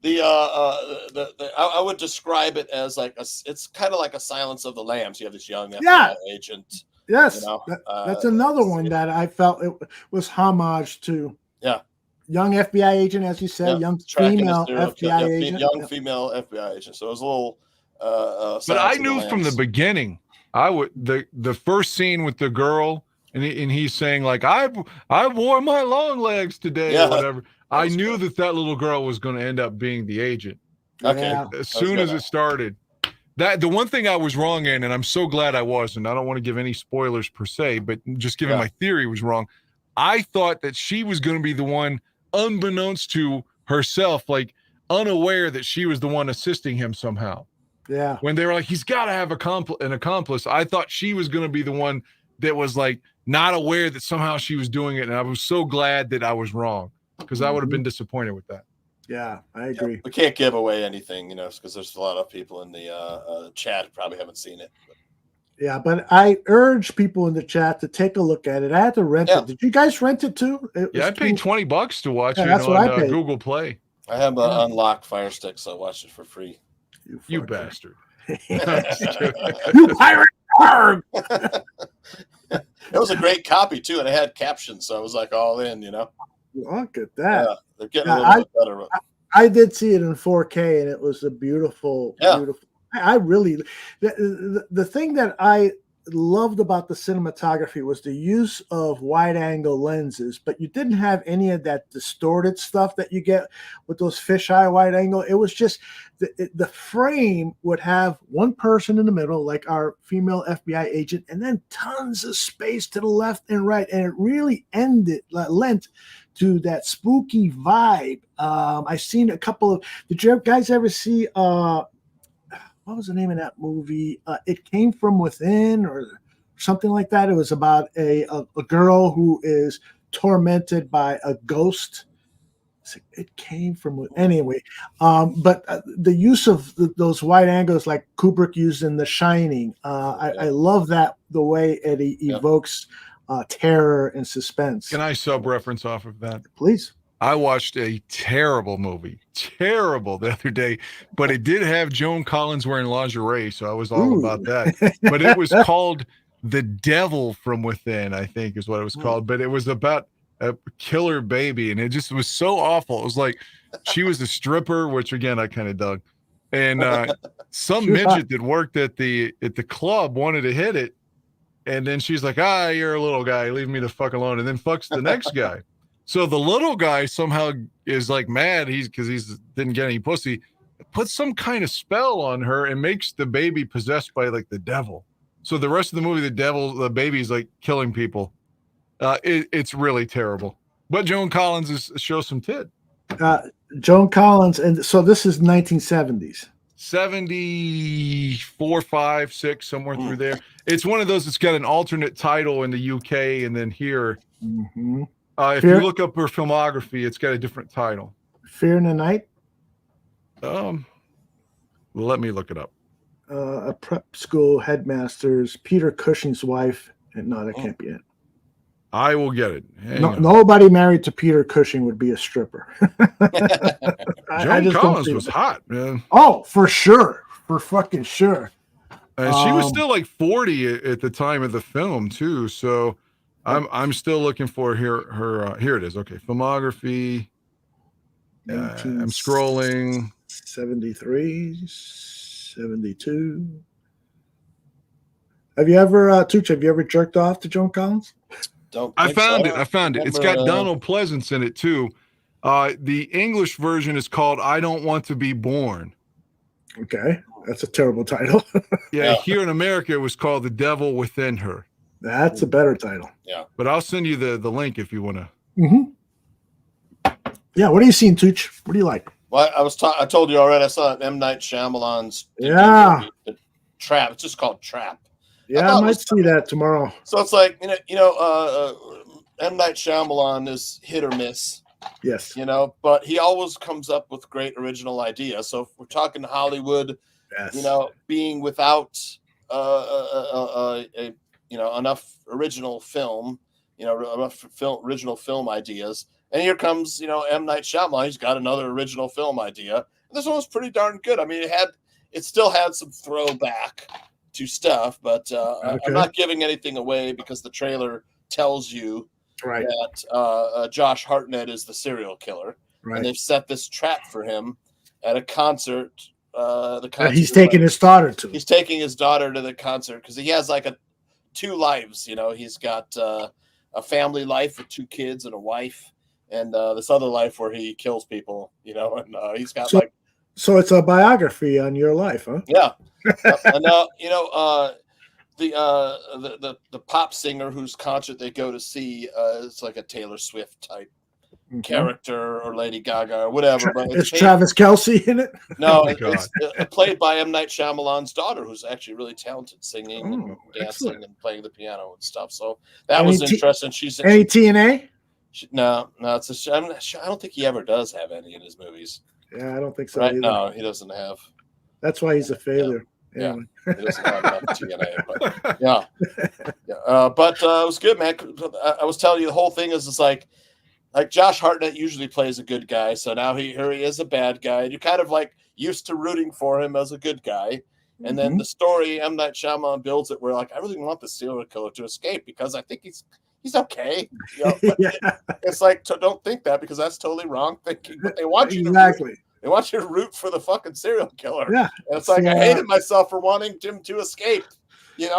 I would describe it as it's kind of like a Silence of the Lambs. You have this young FBI agent. Yes, that's another one that I felt it was homage to. Yeah, young FBI agent, as you said, young female FBI agent, female FBI agent. So it was a little. But I knew from the beginning. The first scene with the girl and he's saying like I wore my long legs today or whatever. I knew that little girl was going to end up being the agent. Okay. As soon as it started. The one thing I was wrong in, and I'm so glad I wasn't. I don't want to give any spoilers per se, but just giving my theory was wrong. I thought that she was going to be the one, unbeknownst to herself, like unaware that she was the one assisting him somehow. Yeah. When they were like, he's got to have an accomplice. I thought she was going to be the one that was like not aware that somehow she was doing it. And I was so glad that I was wrong, because I would have been disappointed with that. Yeah, I agree. We can't give away anything, because there's a lot of people in the chat who probably haven't seen it. Yeah, but I urge people in the chat to take a look at it. I had to rent it. Did you guys rent it too? I paid $20 to watch it that's on what I paid. Google Play. I have an unlocked Fire Stick, so I watched it for free. You bastard. You pirate arm. It was a great copy too, and it had captions, so I was like all in, Look at that. Yeah, they're getting a little bit better. I did see it in 4K, and it was a beautiful. I really the thing that I loved about the cinematography was the use of wide angle lenses, but you didn't have any of that distorted stuff that you get with those fisheye wide angle. It was just the frame would have one person in the middle, like our female FBI agent, and then tons of space to the left and right, and it really lent to that spooky vibe. I've seen a couple of. Did you guys ever see? What was the name of that movie? It Came From Within, or something like that. It was about a girl who is tormented by a ghost, It came from anyway. But the use of those wide angles like Kubrick used in The Shining, I love that the way it evokes terror and suspense. Can I sub-reference off of that? Please. I watched a terrible movie, the other day, but it did have Joan Collins wearing lingerie, so I was all about that. But it was called The Devil from Within, I think is what it was called. But it was about a killer baby, and it just was so awful. It was like she was a stripper, which again I kind of dug, and some midget that worked at the club wanted to hit it, and then she's like, you're a little guy, leave me the fuck alone, and then fucks the next guy. So the little guy somehow is like mad because he's didn't get any pussy, puts some kind of spell on her and makes the baby possessed by like the devil. So the rest of the movie, the baby's like killing people. It's really terrible. But Joan Collins shows some tit. Joan Collins, and so this is 1970s. 74, 5, 6, somewhere through there. It's one of those that's got an alternate title in the UK and then here. Mm-hmm. If you look up her filmography, it's got a different title. Fear in the Night? Let me look it up. A prep school headmaster's Peter Cushing's wife. No, that can't be it. I will get it. Nobody married to Peter Cushing would be a stripper. Joan Collins was hot, man. Oh, for sure. For fucking sure. And she was still like 40 at the time of the film, too. So I'm still looking for her here it is. Okay, filmography. I'm scrolling. 73, 72. Have you ever, Tooch, have you ever jerked off to Joan Collins? I found it. It's got Donald Pleasance in it too. The English version is called I Don't Want to Be Born. Okay, that's a terrible title. Yeah, here in America it was called The Devil Within Her. That's a better title. Yeah. But I'll send you the link if you want to. Mm-hmm. Yeah, what are you seeing, Tooch? What do you like? Well, I told you already. I saw M. Night Shyamalan's movie, Trap. It's just called Trap. Yeah, I might see that tomorrow. So it's like M. Night Shyamalan is hit or miss. Yes. But he always comes up with great original ideas. So if we're talking Hollywood, being without enough original film, original film ideas. And here comes, M. Night Shyamalan. He's got another original film idea. And this one was pretty darn good. I mean, it still had some throwback to stuff, but I'm not giving anything away because the trailer tells you that Josh Hartnett is the serial killer, and they've set this trap for him at a concert. He's taking his daughter to. He's taking his daughter to the concert because he has like two lives. He's got a family life with 2 kids and a wife, and this other life where he kills people. And he's got So it's a biography on your life, huh? Yeah. And the pop singer whose concert they go to see is like a Taylor Swift type character or Lady Gaga or whatever. But is Travis Kelce in it? No, it's played by M. Night Shyamalan's daughter, who's actually really talented, singing and dancing and playing the piano and stuff. So that was interesting. She's any TNA? No, it's I don't think he ever does have any in his movies. Yeah, I don't think so. Right? Either. No, he doesn't have. That's why he's a failure. Yeah, he doesn't have enough TNA. But but it was good, man. I was telling you the whole thing is like Josh Hartnett usually plays a good guy, so now here he is a bad guy. You're kind of like used to rooting for him as a good guy, and then the story M. Night Shyamalan builds it where like I really want the serial killer to escape because I think he's okay. It's like don't think that because that's totally wrong thinking. But they want you to they want you to root for the fucking serial killer. Yeah, and it's like I hated myself for wanting him to escape. We've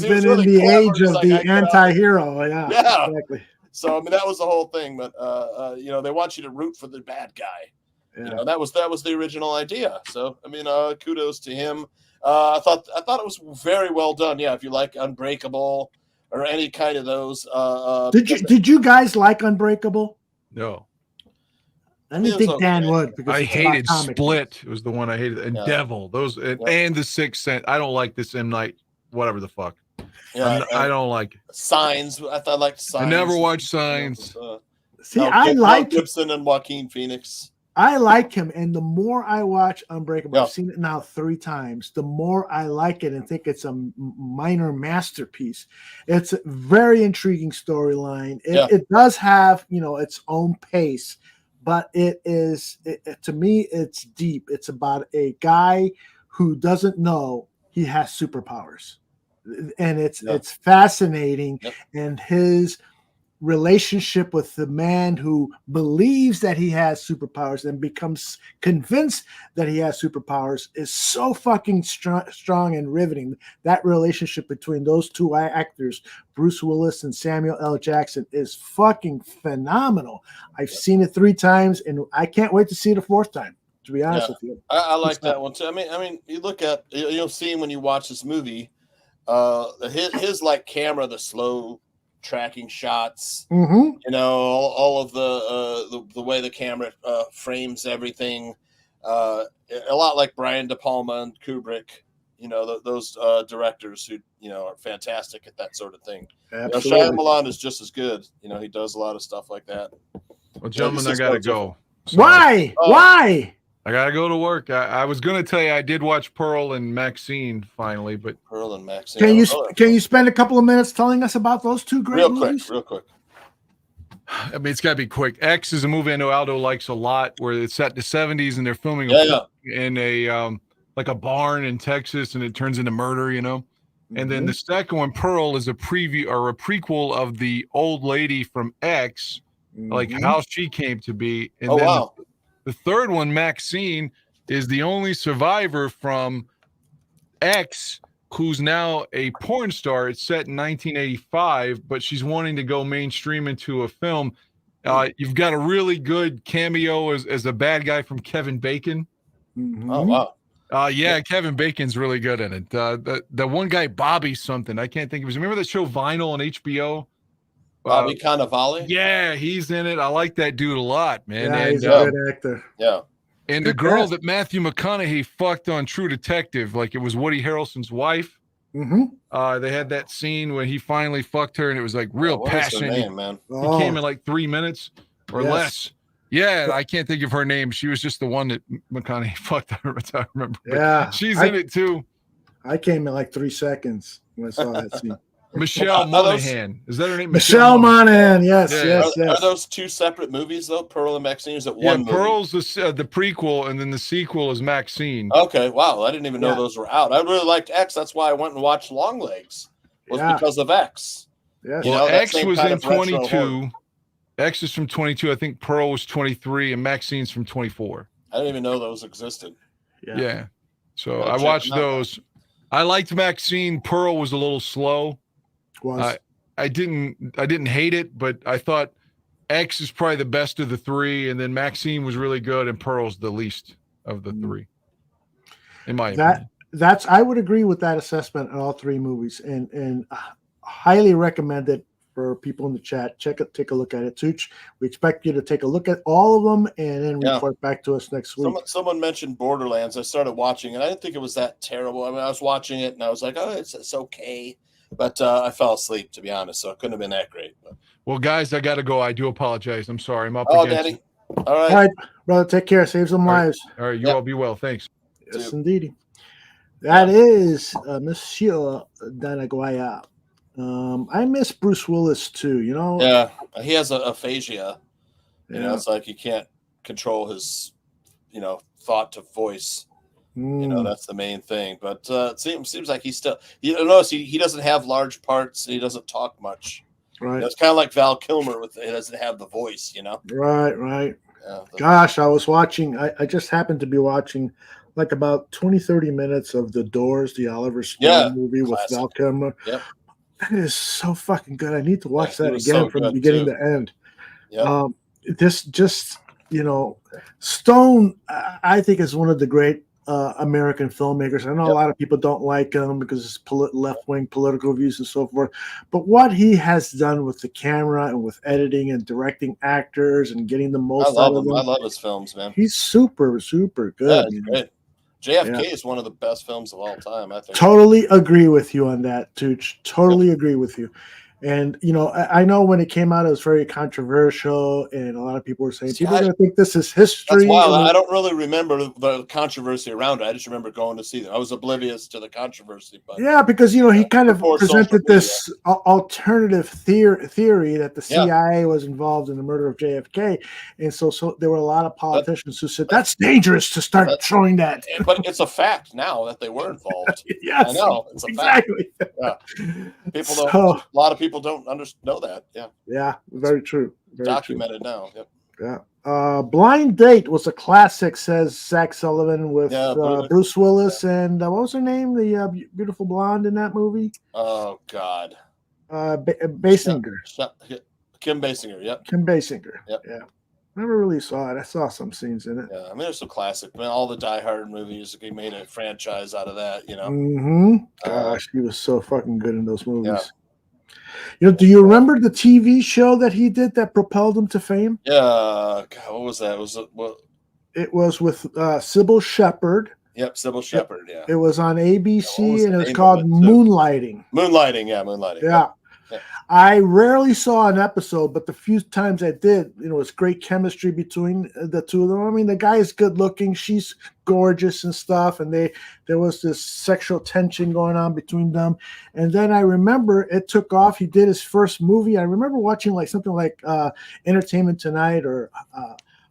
been in the age of the anti-hero. Yeah, exactly. So I mean that was the whole thing, but they want you to root for the bad guy. Yeah. That was the original idea. So I mean, kudos to him. I thought it was very well done. Yeah, if you like Unbreakable or any kind of those. Did you guys like Unbreakable? No. I didn't think Dan would. Because I hated Split. It was the one I hated, and Devil. Those and The Sixth Sense. I don't like this M. Night. Whatever the fuck. Yeah, I don't like it. Signs. I liked Signs. I never watched Signs. See, Mel I like Gibson and Joaquin Phoenix. I like him, and the more I watch Unbreakable, Yeah. I've seen it now 3 times, the more I like it and think it's a minor masterpiece. It's a very intriguing storyline. It does have, its own pace, but to me, it's deep. It's about a guy who doesn't know he has superpowers, and it's fascinating. Yep. And his relationship with the man who believes that he has superpowers and becomes convinced that he has superpowers is so fucking strong and riveting. That relationship between those two actors, Bruce Willis and Samuel L. Jackson, is fucking phenomenal. I've seen it 3 times, and I can't wait to see it a 4th time, to be honest with you. I like that one too. I mean, you look at, you'll see when you watch this movie, his like camera, the slow tracking shots, all of the way the camera frames everything, a lot like Brian De Palma and Kubrick, those directors who are fantastic at that sort of thing. Absolutely. Shyamalan is just as good. He does a lot of stuff like that. Well, gentlemen, I gotta go. Why? Why? I gotta go to work. I was gonna tell you I did watch Pearl and Maxine finally, but Pearl and Maxine. Can you spend a couple of minutes telling us about those 2 great movies? Real quick. I mean, it's gotta be quick. X is a movie I know Aldo likes a lot, where it's set in the 70s and they're filming in a like a barn in Texas, and it turns into murder, And then the second one, Pearl, is a preview or a prequel of the old lady from X, like how she came to be. And the third one, Maxine, is the only survivor from X, who's now a porn star. It's set in 1985, but she's wanting to go mainstream into a film. You've got a really good cameo as a bad guy from Kevin Bacon. Oh, wow. Kevin Bacon's really good in it. The one guy, Bobby something, I can't think of his. Remember that show Vinyl on HBO? Bobby Cannavale? Yeah, he's in it. I like that dude a lot, man. Yeah, and, he's a good actor. Yeah. And the girl that Matthew McConaughey fucked on True Detective, like it was Woody Harrelson's wife. They had that scene when he finally fucked her, and it was like real passionate. Name, man? He came in like 3 minutes or less. Yeah, I can't think of her name. She was just the one that McConaughey fucked her. I remember. But she's in it too. I came in like 3 seconds when I saw that scene. Michelle Monaghan. Is that her name? Michelle Monaghan. Yes. Are those 2 separate movies though? Pearl and Maxine? Is it one movie? Pearl's the prequel, and then the sequel is Maxine. Okay, wow. I didn't even know those were out. I really liked X. That's why I went and watched Longlegs. Because of X. Yes. Well, X was in 22. X is from 22. I think Pearl was 23, and Maxine's from 24. I didn't even know those existed. Yeah. So I watched those. I liked Maxine. Pearl was a little slow. I didn't hate it, but I thought X is probably the best of the 3, and then Maxine was really good, and Pearl's the least of the 3. In my opinion. I would agree with that assessment on all 3 movies, and highly recommend it for people in the chat. Take a look at it. Tooch, we expect you to take a look at all of them and then report back to us next week. Someone mentioned Borderlands. I started watching it. I didn't think it was that terrible. I mean, I was watching it and I was like, oh, it's okay. But I fell asleep, to be honest, so it couldn't have been that great. But. Well, guys, I got to go. I do apologize. I'm sorry. I'm up against Daddy. it. All right, brother. Take care. Save some lives. All right. You all be well. Thanks. Yes, indeed. That is Monsieur Danaguaya. I miss Bruce Willis too. Yeah, he has aphasia. It's like he can't control his, thought to voice. That's the main thing. But it seems like he's still. Notice he doesn't have large parts. And he doesn't talk much. Right. It's kind of like Val Kilmer he doesn't have the voice. Right. Yeah, Gosh, I was watching. I just happened to be watching like about 20-30 minutes of The Doors, the Oliver Stone movie with Val Kilmer. Yep. That is so fucking good. I need to watch that again from the beginning to end. Yeah. This just, Stone, I think, is one of the great American filmmakers. I know a lot of people don't like him because it's left-wing political views and so forth. But what he has done with the camera and with editing and directing actors and getting the most out of them. I love his films, man. He's super, super good. Yeah, great. JFK is one of the best films of all time, I think. Totally agree with you on that, Tooch. Totally agree with you. And I know when it came out, it was very controversial, and a lot of people were saying people are going to think this is history. That's wild. I don't really remember the controversy around it. I just remember going to see them. I was oblivious to the controversy, but yeah, because he kind of presented this alternative theory that the CIA was involved in the murder of JFK, and so there were a lot of politicians who said that's dangerous to start showing that. But it's a fact now that they were involved. Yes, I know it's a exactly. fact. Yeah, people don't. A lot of people don't know that. Yeah. Yeah, very true. Very documented now. Yep. Yeah. Blind Date was a classic, says Zach Sullivan, with Bruce Willis and what was her name? The beautiful blonde in that movie. Oh God. Basinger. Kim Basinger. Yep. Kim Basinger. Yep. Yeah. Never really saw it. I saw some scenes in it. Yeah, I mean, there's some classic. I mean, all the Die Hard movies, they made a franchise out of that. Gosh, he was so fucking good in those movies. Yeah. Do you remember the TV show that he did that propelled him to fame? Yeah. God, what was that? It was with Sybil Shepherd. Yep, Sybil Shepherd. Yeah. It was on ABC, and it was called Moonlighting. Moonlighting. Yeah. I rarely saw an episode, but the few times I did, it's great chemistry between the two of them. I mean, the guy is good looking, she's gorgeous and stuff, and there was this sexual tension going on between them. And then I remember it took off. He did his first movie. I remember watching something like Entertainment Tonight or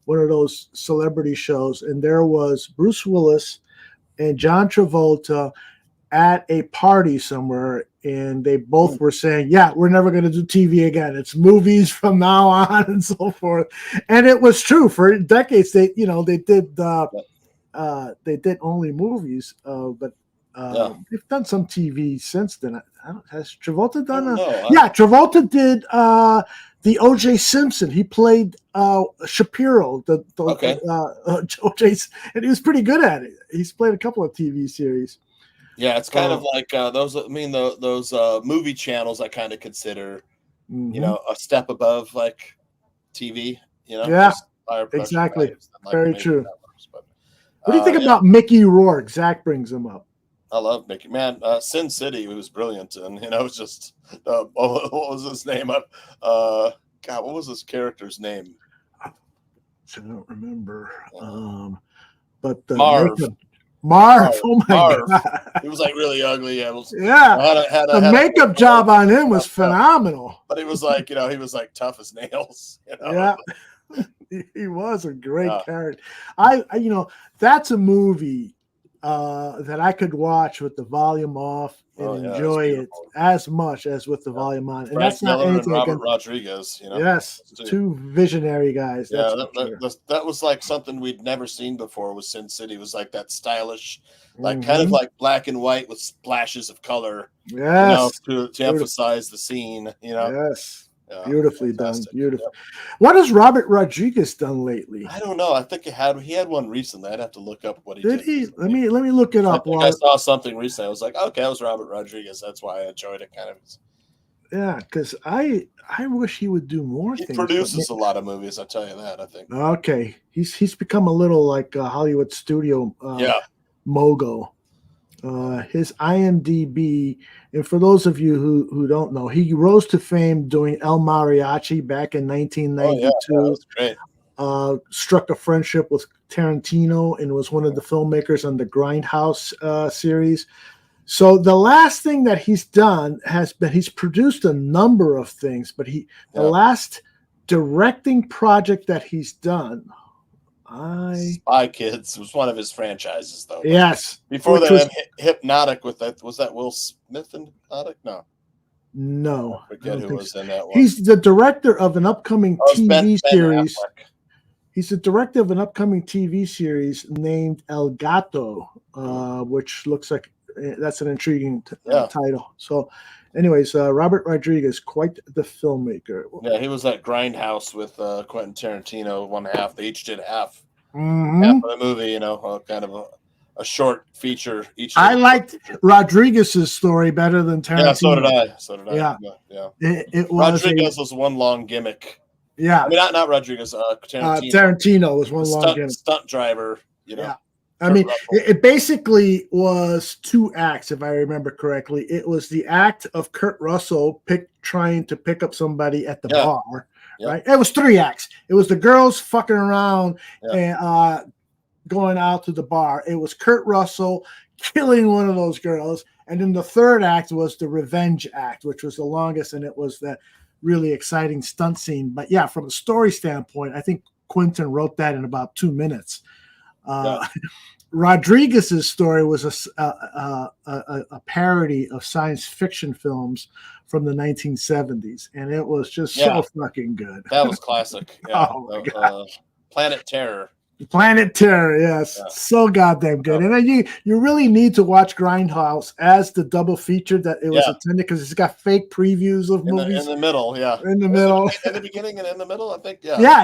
one of those celebrity shows, and there was Bruce Willis and John Travolta at a party somewhere, and they both were saying, yeah, we're never going to do TV again. It's movies from now on and so forth. And it was true for decades. They did only movies, but they've done some TV since then. Has Travolta done Travolta did the O.J. Simpson. He played Shapiro, O.J.'s, and he was pretty good at it. He's played a couple of TV series. Yeah, it's kind of like those. I mean, those movie channels I kind of consider, a step above like TV. Yeah, exactly. Very true. But, what do you think about Mickey Rourke? Zach brings him up. I love Mickey. Man, Sin City was brilliant, and it's just what was his name? God, what was his character's name? I don't remember. But Marv. Marv, oh my God. He was like really ugly. Yeah. The makeup job on him was phenomenal. But he was like, he was like tough as nails. Yeah. He was a great character. That's a movie that I could watch with the volume off and enjoy it as much as with the volume on. And Frank that's not Miller anything and Robert Rodriguez. Yes, two visionary guys. Yeah, that was like something we'd never seen before. Was Sin City? It was like that stylish, like kind of like black and white with splashes of color. Yes, to emphasize the scene. Yes. Beautifully done. Beautiful. What has Robert Rodriguez done lately? I don't know. I think he had one recently. I'd have to look up what he did. Did he? Let me look it up. I saw something recently. I was like, okay, that was Robert Rodriguez. That's why I enjoyed it. Kind of. Yeah, because I wish he would do more things. He produces a lot of movies. I tell you that. I think. Okay, he's become a little like a Hollywood studio mogul. His IMDb, and for those of you who don't know, he rose to fame doing El Mariachi back in 1992. That was great. Struck a friendship with Tarantino and was one of the filmmakers on the Grindhouse series. So the last thing that he's done he's produced a number of things, but the last directing project that he's done, Spy Kids was one of his franchises, though. Yes. Before that, Hypnotic with that. Was that Will Smith in Hypnotic? No. I forget who was in that one. He's the director of an upcoming TV series. He's the director of an upcoming TV series named El Gato, which looks like that's an intriguing title. So, anyways, Robert Rodriguez, quite the filmmaker. Yeah, he was at Grindhouse with Quentin Tarantino, one half. They each did half of the movie, kind of a short feature. I liked Rodriguez's story better than Tarantino. Yeah, so did I. Yeah. It was Rodriguez was one long gimmick. Yeah. I mean, not Rodriguez, Tarantino. Tarantino was one long gimmick. Stunt driver, Yeah. I mean, it basically was 2 acts, if I remember correctly. It was the act of Kurt Russell trying to pick up somebody at the bar, right? It was 3 acts. It was the girls fucking around and going out to the bar. It was Kurt Russell killing one of those girls. And then the 3rd act was the revenge act, which was the longest, and it was that really exciting stunt scene. But yeah, from a story standpoint, I think Quentin wrote that in about 2 minutes. Rodriguez's story was a parody of science fiction films from the 1970s, and it was just so fucking good. That was classic. Yeah. Oh my God. Planet Terror. Planet Terror, yes, so goddamn good. And then you really need to watch Grindhouse as the double feature that it was intended, because it's got fake previews of movies in the middle, in the middle, in the beginning and in the middle, I think,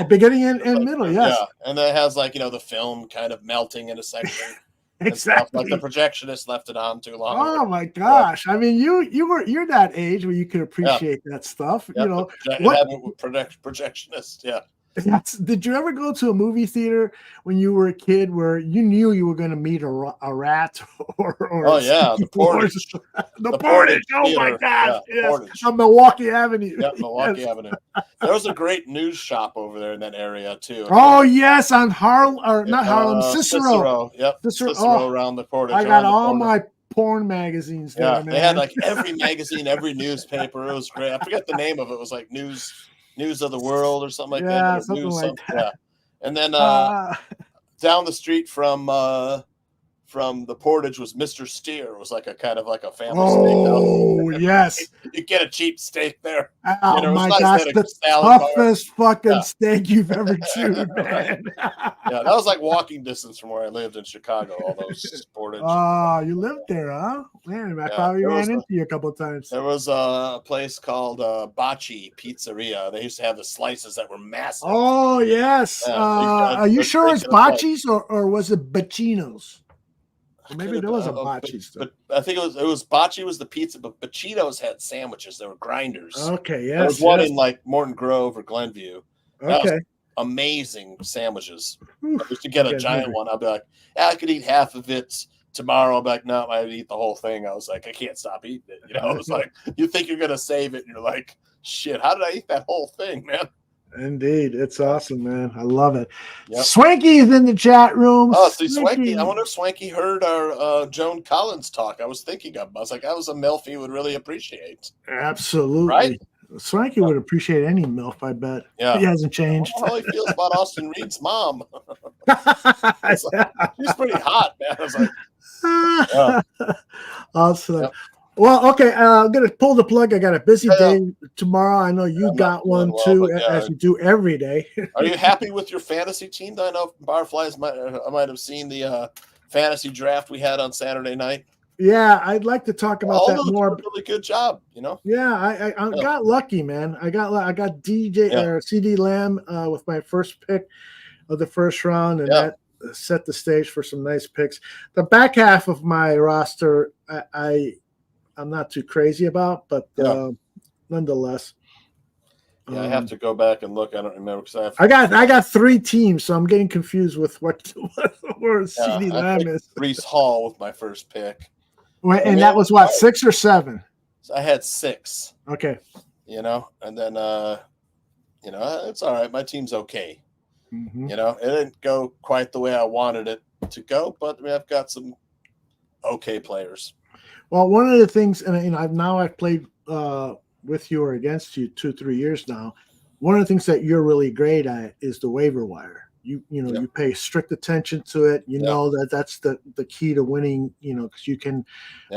beginning and middle, yes, and then it has like the film kind of melting in a section. Exactly, like the projectionist left it on too long. Oh my gosh! I mean, you're that age where you could appreciate that stuff. What projectionist? Yeah. Did you ever go to a movie theater when you were a kid where you knew you were going to meet a rat or the Portage. the Portage. Oh my gosh. Yeah, on Milwaukee Avenue. Yeah, Milwaukee Avenue. There was a great news shop over there in that area too. Oh yes, on Harlem, Cicero. Yep. Cicero around the Portage. I got all my porn magazines there, man. They had like every magazine, every newspaper. It was great. I forget the name of it. It was like News of the World or something like that. Something like that. Yeah. And then down the street from the Portage was Mr. Steer. It was like a kind of like a family steakhouse. Oh, yes. You get a cheap steak there. Oh, my gosh. The toughest fucking steak you've ever chewed, man. That was like walking distance from where I lived in Chicago, all those Portage. Oh, you lived there, huh? Man, I probably ran into you a couple of times. There was a place called Bocce Pizzeria. They used to have the slices that were massive. Oh, yes. Are you sure it's Bocce's or was it Bacino's? Maybe there was a Bocce's. But I think it was Bocce was the pizza, but Bacino's had sandwiches. They were grinders. Okay, yes. There was one in like Morton Grove or Glenview. Okay. Amazing sandwiches. I used to get a giant one. I'll be like, I could eat half of it tomorrow. I'll be like, no, I'd eat the whole thing. I was like, I can't stop eating it. It's like, you think you're going to save it, and you're like, shit, how did I eat that whole thing, man? Indeed. It's awesome, man. I love it. Yep. Swanky's in the chat room. Oh, see, Swanky. I wonder if Swanky heard our Joan Collins talk. I was thinking of him. I was like, that was a MILF he would really appreciate. Absolutely. Right? Swanky would appreciate any MILF, I bet. Yeah. He hasn't changed. I don't know how he feels about Austin Reed's mom. She's pretty hot, man. I was like, awesome. Yep. Well, okay, I'm going to pull the plug. I got a busy day tomorrow. I know you got one too, as you do every day. Are you happy with your fantasy team? I know Barflies I might have seen the fantasy draft we had on Saturday night. Yeah, I'd like to talk about that more. Really good job, Yeah, I got lucky, man. I got DJ or CD Lamb with my first pick of the first round, and that set the stage for some nice picks. The back half of my roster, I'm not too crazy about, but nonetheless. Yeah, I have to go back and look. I don't remember because I got 3 teams, so I'm getting confused with where CD Lamb is. Breece Hall with my first pick. And that was what, 6 or 7? So I had 6. Okay. And then it's all right. My team's okay. Mm-hmm. It didn't go quite the way I wanted it to go, but I've got some okay players. Well, one of the things, and I've played with you or against you 2-3 years now. One of the things that you're really great at is the waiver wire. You pay strict attention to it. You know that's the key to winning. Because you can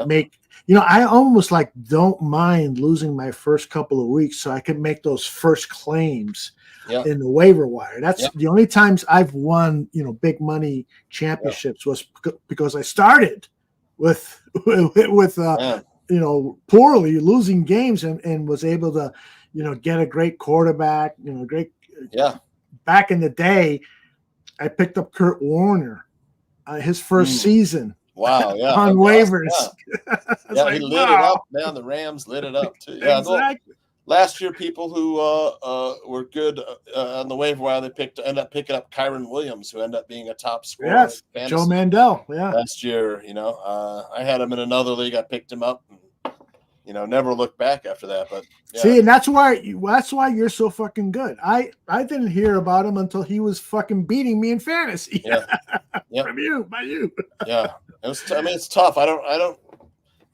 make. I almost don't mind losing my first couple of weeks so I can make those first claims in the waiver wire. That's the only times I've won big money championships was because I started with poorly losing games and was able to get a great quarterback. Back in the day, I picked up Kurt Warner, his first season. Wow, yeah. On waivers. Yeah, he lit it up, man. The Rams lit it up too. Yeah, exactly. last year, people who were good on the waiver wire, they ended up picking up Kyron Williams, who ended up being a top scorer. Yes, in Joe fantasy Mandel. Yeah. last year. I had him in another league. I picked him up. And, never looked back after that. But yeah. See, and that's why you're so fucking good. I didn't hear about him until he was fucking beating me in fantasy. Yeah. Yep. by you. Yeah, it's tough. I don't.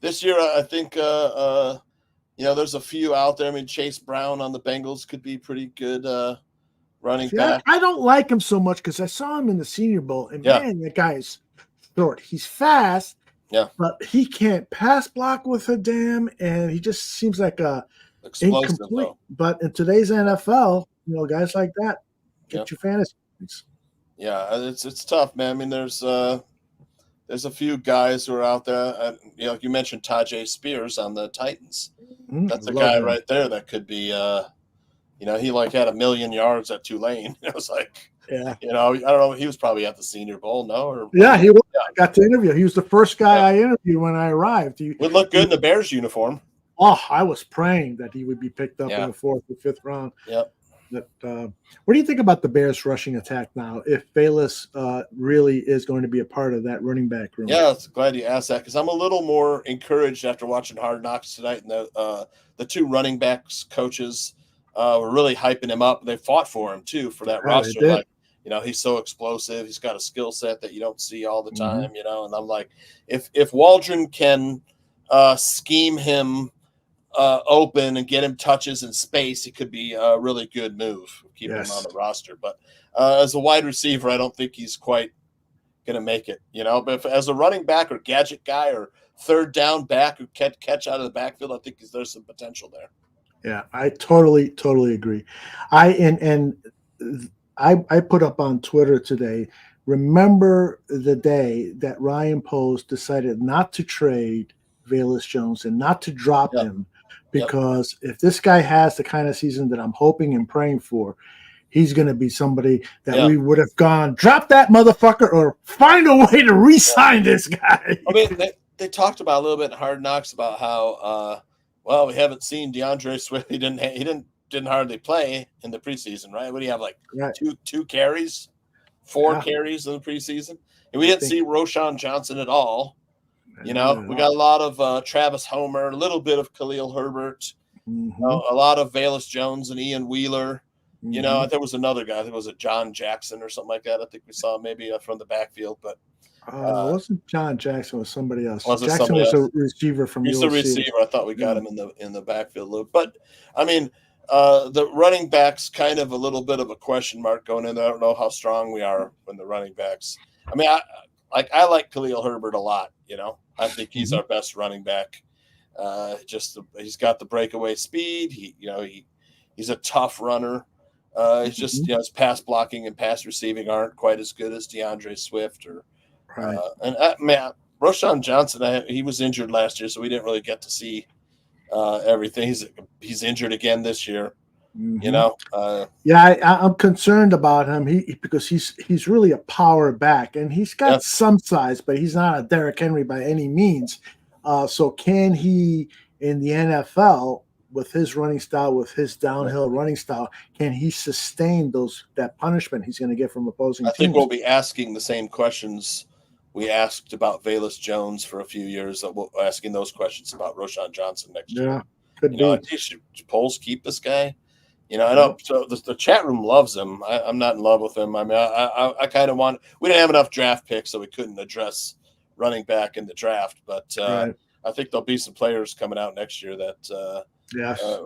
This year, I think there's a few out there. I mean, Chase Brown on the Bengals could be pretty good running back. I don't like him so much because I saw him in the Senior Bowl, and man, that guy is short. He's fast. Yeah, but he can't pass block with a damn, and he just seems like a explosive. Incomplete. But in today's NFL, guys like that get you fantasy points. Yeah, it's tough, man. I mean, there's a few guys who are out there. Like you mentioned, Tajay Spears on the Titans. That's a guy right there that could be. He had 1 million yards at Tulane. It was like. Yeah, I don't know. He was probably at the Senior Bowl, no? Or he was. I got to interview. He was the first guy I interviewed when I arrived. He would look good in the Bears uniform. Oh, I was praying that he would be picked up in the 4th or 5th round. Yep. What do you think about the Bears rushing attack now? If Bayless really is going to be a part of that running back room? Yeah, glad you asked that because I'm a little more encouraged after watching Hard Knocks tonight, and the two running backs coaches were really hyping him up. They fought for him too for that roster. He's so explosive. He's got a skill set that you don't see all the time, and I'm like, if Waldron can scheme him open and get him touches in space, it could be a really good move. Keep him on the roster. But as a wide receiver, I don't think he's quite going to make it, But as a running back or gadget guy or third down back who catch out of the backfield, I think there's some potential there. Yeah, I totally agree. I put up on Twitter today, remember the day that Ryan Poles decided not to trade Velus Jones and not to drop him, because if this guy has the kind of season that I'm hoping and praying for, he's going to be somebody that we would have gone, drop that motherfucker or find a way to re-sign this guy. I mean, they talked about a little bit in Hard Knocks about how, we haven't seen DeAndre Swift. He didn't hardly play in the preseason, right? What do you have, like two carries, 4 carries in the preseason? And we didn't see Roschon Johnson at all. We got a lot of Travis Homer, a little bit of Khalil Herbert, a lot of Velus Jones and Ian Wheeler. There was another guy. I think it was a John Jackson or something like that. I think we saw maybe from the backfield, but it wasn't John Jackson. It was somebody else. Jackson was a receiver from He's a receiver. I thought we got him in the backfield a little. But, I mean, the running backs kind of a little bit of a question mark going in there. I don't know how strong we are when the running backs. I mean, I like Khalil Herbert a lot. I think he's our best running back. He's got the breakaway speed. He's a tough runner. It's just his pass blocking and pass receiving aren't quite as good as DeAndre Swift or Roschon Johnson. He was injured last year, so we didn't really get to see everything. He's injured again this year. I'm concerned about him. Because he's really a power back, and he's got some size, but he's not a Derrick Henry by any means. So can he in the NFL with his running style, with his downhill running style, can he sustain that punishment he's going to get from opposing teams? I think we'll be asking the same questions we asked about Velus Jones for a few years. We're asking those questions about Roschon Johnson next year. Could be. Should Poles keep this guy? I know. So the chat room loves him. I'm not in love with him. I mean, I kind of want. We didn't have enough draft picks, so we couldn't address running back in the draft. But I think there'll be some players coming out next year that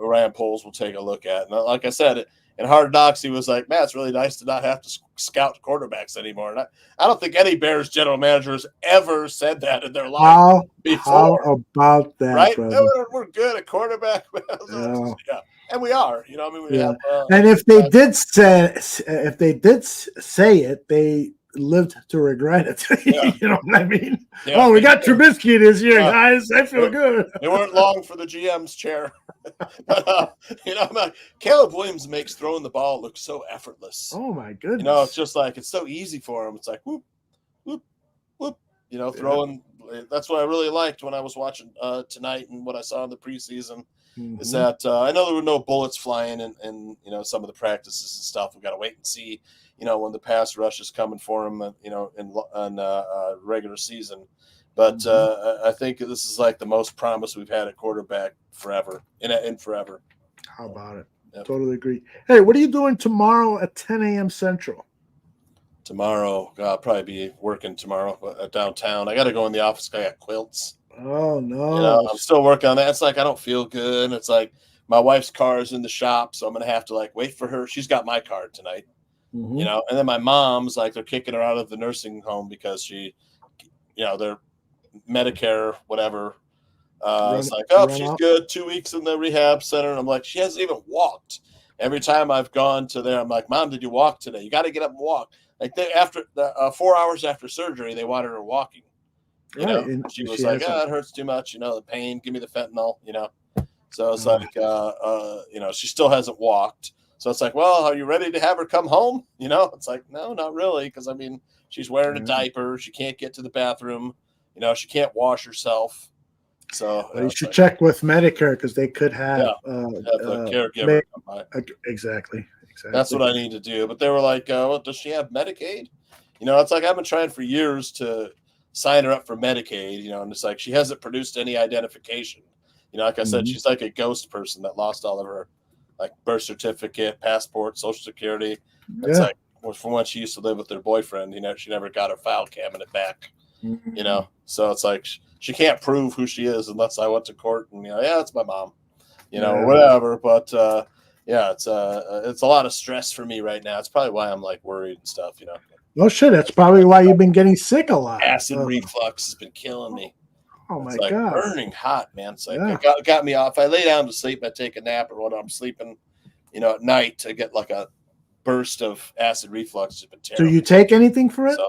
Ryan Poles will take a look at. And like I said, in Hard Knocks, he was like, "Man, it's really nice to not have to scout quarterbacks anymore." And I don't think any Bears general managers ever said that in their life before. How about that, right? brother? We're good at quarterback. And we are. I mean, we have. And if they did say it, they lived to regret it. You know what I mean? Yeah. We got Trubisky this year, guys. I feel good. They weren't long for the GM's chair. But, I'm like, Caleb Williams makes throwing the ball look so effortless. Oh my goodness! It's just like it's so easy for him. It's like whoop, whoop, whoop. Throwing. That's what I really liked when I was watching tonight and what I saw in the preseason. is that I know there were no bullets flying in you know, some of the practices and stuff. We got to wait and see, you know, when the pass rush is coming for him, you know, in regular season. But I think this is like the most promise we've had at quarterback forever, in forever. How about it? Yep. Totally agree. Hey, what are you doing tomorrow at 10 a.m. Central? Tomorrow, I'll probably be working tomorrow downtown. I got to go in the office. I got quilts. Oh, no. You know, I'm still working on that. It's like I don't feel good. It's like my wife's car is in the shop, so I'm gonna have to like wait for her. She's got my card tonight, you know. And then my mom's like they're kicking her out of the nursing home because she, you know, they're Medicare, whatever. It's like, oh, she's good. 2 weeks in the rehab center. And I'm like, she hasn't even walked. Every time I've gone to there, I'm like, Mom, did you walk today? You got to get up and walk. Like after 4 hours after surgery, they wanted her walking. You know, and she was like, it hurts too much. You know, the pain. Give me the fentanyl. You know, so it's like, you know, she still hasn't walked. So it's like, well, are you ready to have her come home? You know, it's like, no, not really, because I mean, she's wearing a diaper. She can't get to the bathroom. You know, she can't wash herself. So you should check with Medicare because they could have a caregiver. Exactly. That's what I need to do. But they were like, well, does she have Medicaid? You know, it's like I've been trying for years to sign her up for Medicaid, you know, and it's like she hasn't produced any identification. You know, like I said, she's like a ghost person that lost all of her like birth certificate, passport, social security. It's like from when she used to live with her boyfriend, you know, she never got her file cabinet back. You know, so it's like she can't prove who she is unless I went to court and, you know, it's my mom, you know, or whatever. But it's a lot of stress for me right now. It's probably why I'm like worried and stuff, you know. No shit. That's probably why you've been getting sick a lot. Acid reflux has been killing me. Oh my God, burning hot, man. It's like it got me off. I lay down to sleep. I take a nap, or when I'm sleeping, you know, at night, to get like a burst of acid reflux. It's been terrible. Do you take anything for it? So,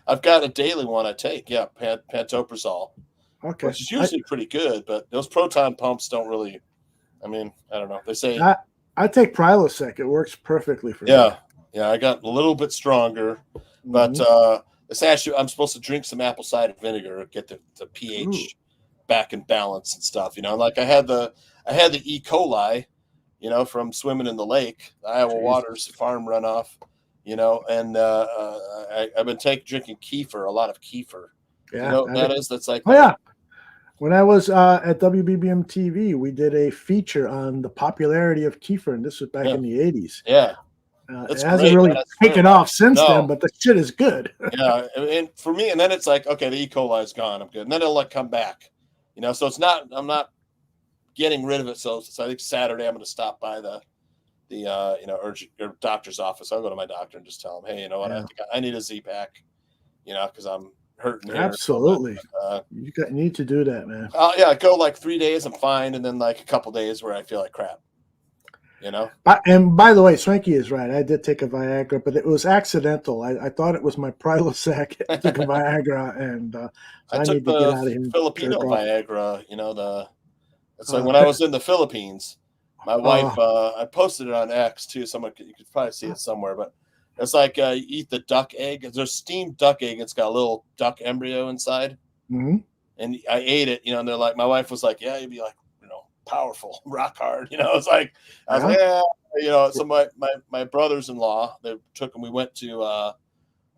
I've got a daily one I take. Yeah, pantoprazole. Okay, which is usually pretty good, but those proton pumps don't really. I mean, I don't know. They say I take Prilosec. It works perfectly for me. Yeah, I got a little bit stronger, but it's actually I'm supposed to drink some apple cider vinegar, get the pH back in balance and stuff. You know, like I had the E. coli, you know, from swimming in the lake, the Iowa Waters farm runoff. You know, and I've been drinking kefir, a lot of kefir. Yeah, you know what that is? That's like When I was at WBBM TV, we did a feature on the popularity of kefir, and this was back in the 80s. Yeah. It hasn't really taken off since then, but the shit is good. Yeah, and for me, and then it's like, okay, the E. coli is gone, I'm good, and then it'll like come back, you know. So I'm not getting rid of it. So I think Saturday I'm going to stop by the you know, urgent or doctor's office. I'll go to my doctor and just tell him, hey, you know what, I need a Z-Pack, you know, because I'm hurting here. Absolutely. You need to do that, man. I go like 3 days, I'm fine, and then like a couple days where I feel like crap. You know. And by the way, Swanky is right. I did take a Viagra, but it was accidental. I thought it was my Prilosec. I took a Viagra, and I took the Filipino Viagra. You know, it's like when I was in the Philippines. My wife, I posted it on X too. You could probably see it somewhere, but it's like you eat the duck egg. There's steamed duck egg. It's got a little duck embryo inside. And I ate it, you know, and they're like, my wife was like, yeah, you'd be like, you know, powerful, rock hard. You know, it's like, I was like, yeah, you know, so my brothers-in-law, they took them, we went to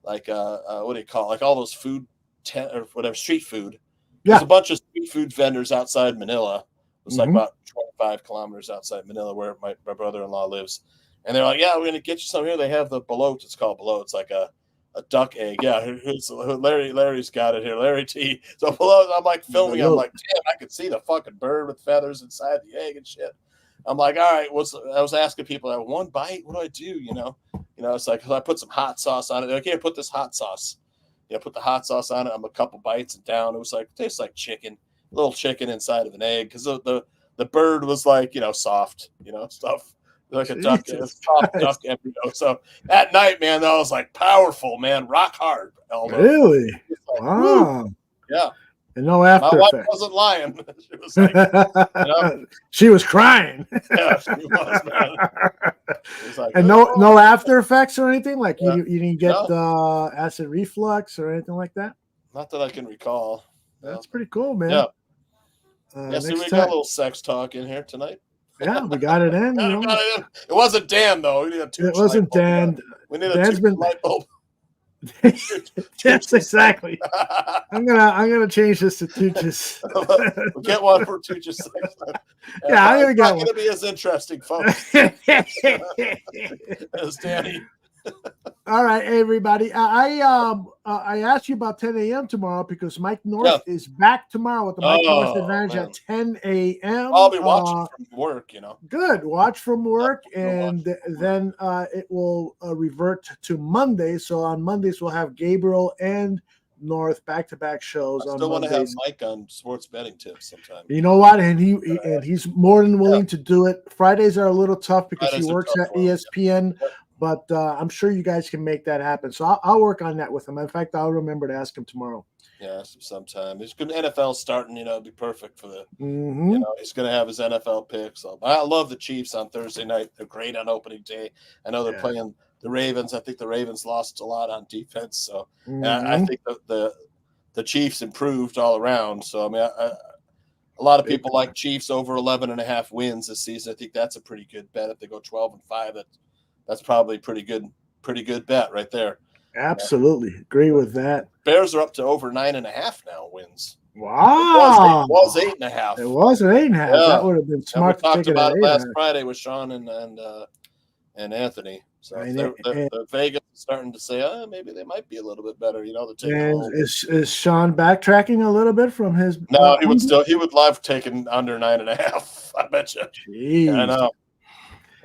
what do you call it? Like all those food or whatever, street food. There's a bunch of street food vendors outside Manila. It's like about 25 kilometers outside Manila where my brother-in-law lives. And they're like, yeah, we're going to get you some here. They have the belote. It's called belote. It's like a duck egg. Yeah, Larry's got it here. Larry T. So belote, I'm like filming. I'm like, damn, I could see the fucking bird with feathers inside the egg and shit. I'm like, all right, I was asking people, one bite, what do I do? You know, it's like, I put some hot sauce on it. They're like, here, put this hot sauce. Yeah, put the hot sauce on it. I'm a couple bites and down. It was like, tastes like chicken. Little chicken inside of an egg, because the bird was like, you know, soft, you know, stuff like a duck, soft duck embryo. So at night, man, that was like powerful, man, rock hard. Elder. Really? Like, wow. Woo. Yeah. And no after My wife effects. wasn't lying. She was like, you know, she was crying. Yeah, she was, man. It was like, and no after effects or anything? Like you didn't get acid reflux or anything like that? Not that I can recall. That's pretty cool, man. Yeah. Yeah, see, next we time. got a little sex talk in here tonight. Yeah, we got it in. You know. It wasn't Dan though. We needed a It wasn't Dan. We need Dan's a been light bulb. Yes, exactly. I'm gonna change this to Tooches. We'll get one for Tooches. Yeah, I'm gonna get one. It's not gonna be as interesting, folks, as Danny. All right, everybody. I asked you about 10 a.m. tomorrow because Mike North is back tomorrow with the Mike North Advantage at 10 a.m. I'll be watching from work, you know. Good. Watch from work, and then it will revert to Monday. So on Mondays, we'll have Gabriel and North back-to-back shows on Mondays. I still want to have Mike on sports betting tips sometime. You know what? And he's more than willing to do it. Fridays are a little tough because he works at ESPN. But I'm sure you guys can make that happen. So I'll work on that with him. In fact, I'll remember to ask him tomorrow. Yeah, sometime. He's good. NFL starting, it'd be perfect for the. He's going to have his NFL picks. So I love the Chiefs on Thursday night. They're great on opening day. I know they're playing the Ravens. I think the Ravens lost a lot on defense. So I think the Chiefs improved all around. So I mean, a lot of people like Chiefs over 11.5 wins this season. I think that's a pretty good bet. If they go 12-5, that's probably pretty good bet right there. Absolutely. Agree with that. Bears are up to over 9.5 now wins. Wow. It was 8.5. It was an 8.5. Yeah. That would have been smart we to talked take it about at it last 8.5. Friday with Sean and Anthony. So the Vegas is starting to say, maybe they might be a little bit better. And is Sean backtracking a little bit from his? No, he would love taking under 9.5. I bet you. Jeez. I know.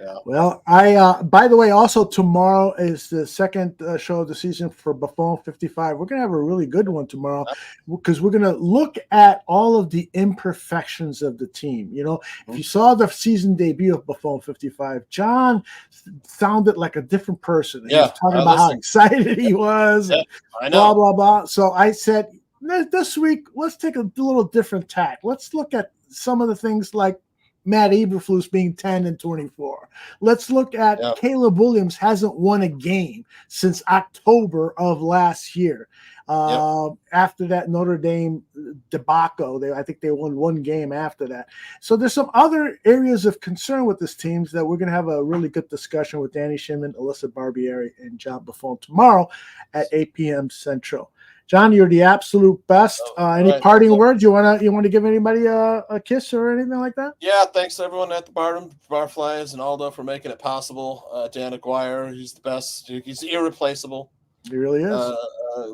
Yeah. Well, I by the way, also tomorrow is the second show of the season for Buffon 55. We're gonna have a really good one tomorrow because we're gonna look at all of the imperfections of the team. If you saw the season debut of Buffon 55, John sounded like a different person. He was talking about how excited he was. I know. Blah blah blah. So I said this week, let's take a little different tack. Let's look at some of the things like Matt Eberflus being 10-24. Let's look at Caleb Williams hasn't won a game since October of last year. After that Notre Dame debacle, I think they won one game after that. So there's some other areas of concern with this team that we're going to have a really good discussion with Danny Shinman, Alyssa Barbieri, and John Buffon tomorrow at 8 p.m. Central. John, you're the absolute best. Any parting words? You want to give anybody a kiss or anything like that? Yeah, thanks to everyone at the Barflies and Aldo for making it possible. Dan Aguirre, he's the best. He's irreplaceable. He really is.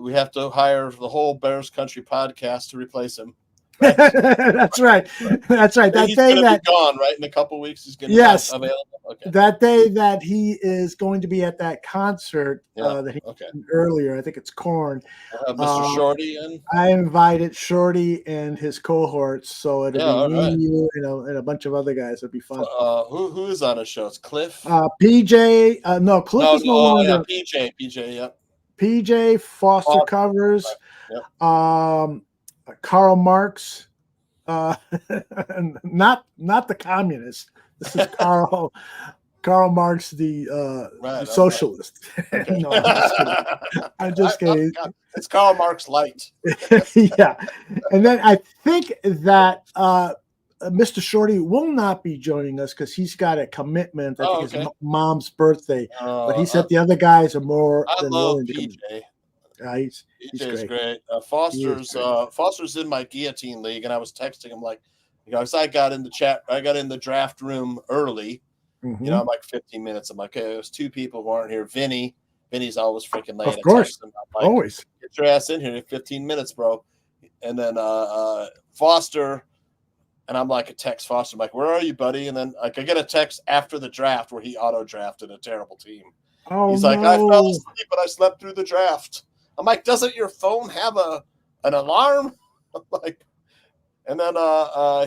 We have to hire the whole Bears Country podcast to replace him. Right? That's right. That's right. That he's day gonna that be gone, right? In a couple weeks, he's going to be available. Okay. That day that he is going to be at that concert that he mentioned earlier, I think it's Korn. Mr. Shorty and I invited Shorty and his cohorts, so it'll be me, you, and a bunch of other guys. It'll be fun. Who is on his show? It's Cliff. PJ. No, Cliff is no longer. PJ. Yep. PJ Foster covers. Yep. Karl Marx, not the communist. This is Karl Marx, the socialist. Right. Okay. No, I'm just kidding. It's Karl Marx light. Yeah, and then I think that Mr. Shorty will not be joining us because he's got a commitment. I think it's mom's birthday. But he said the other guys are more than willing to come. He's great. Foster's in my guillotine league, and I was texting him like, I got in the draft room early. Mm-hmm. I'm like 15 minutes. I'm like, okay, there's two people who aren't here. Vinny's always freaking late. Of course, like, always get your ass in here in 15 minutes, bro. And then Foster, and I'm like, a text Foster. I'm like, where are you, buddy? And then I get a text after the draft where he auto drafted a terrible team. He's like, I fell asleep, but I slept through the draft. I'm like, doesn't your phone have an alarm? And then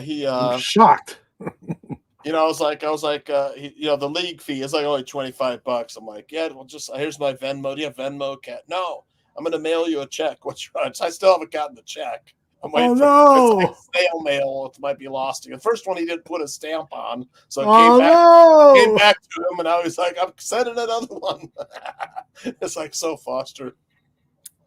he I'm shocked. I was like, the league fee is like only $25. I'm like, yeah, well, just here's my Venmo. Do you have Venmo, Cat? No, I'm gonna mail you a check. What's your address? I still haven't gotten the check. I'm waiting for it's like snail mail. It might be lost. The first one he didn't put a stamp on, so it came back to him, and I was like, I'm sending another one. It's like so Foster.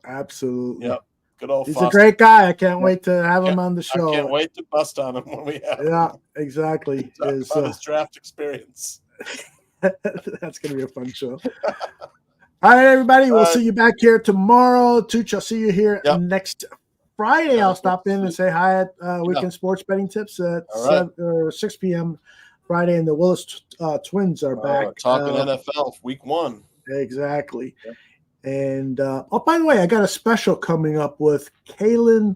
Absolutely. Yep. Good old He's Foster. a great guy. I can't wait to have him on the show. I can't wait to bust on him when we have Yeah, him. exactly. Talk about his draft experience. That's going to be a fun show. All right, everybody. We'll see you back here tomorrow. Tooch, I'll see you here next Friday. I'll stop in and say hi at Weekend Sports Betting Tips at 6 p.m. Friday, and the Willis twins are back. Talking NFL week 1. Exactly. And, by the way, I got a special coming up with Kaylin.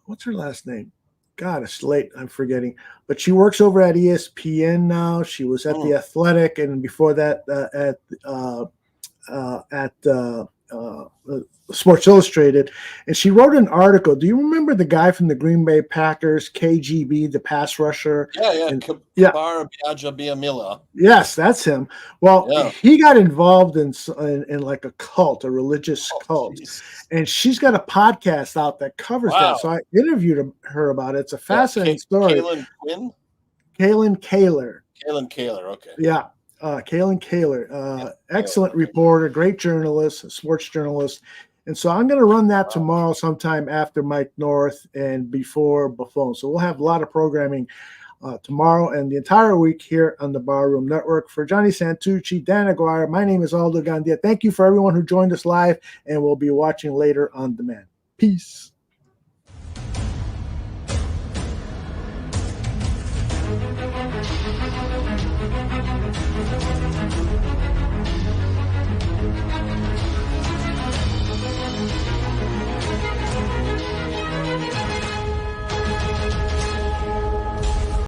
What's her last name? God, it's late. I'm forgetting. But she works over at ESPN now. She was at The Athletic, and before that at Sports Illustrated. And she wrote an article. Do you remember the guy from the Green Bay Packers, KGB, the pass rusher? Kabar Biaja-Biamila. Yes, that's him. Well, he got involved in like a cult, a religious cult. Geez. And she's got a podcast out that covers that. So I interviewed her about it. It's a fascinating story. Kaylin Quinn? Kaylin Kaler. Kaylin Kaler, okay. Yeah. Kaylin Kaler, excellent reporter, great journalist, sports journalist. And so I'm going to run that tomorrow sometime after Mike North and before Buffon. So we'll have a lot of programming tomorrow and the entire week here on the Barroom Network. For Johnny Santucci, Dan Aguirre, my name is Aldo Gandia. Thank you for everyone who joined us live, and we'll be watching later on demand. Peace. Thank you.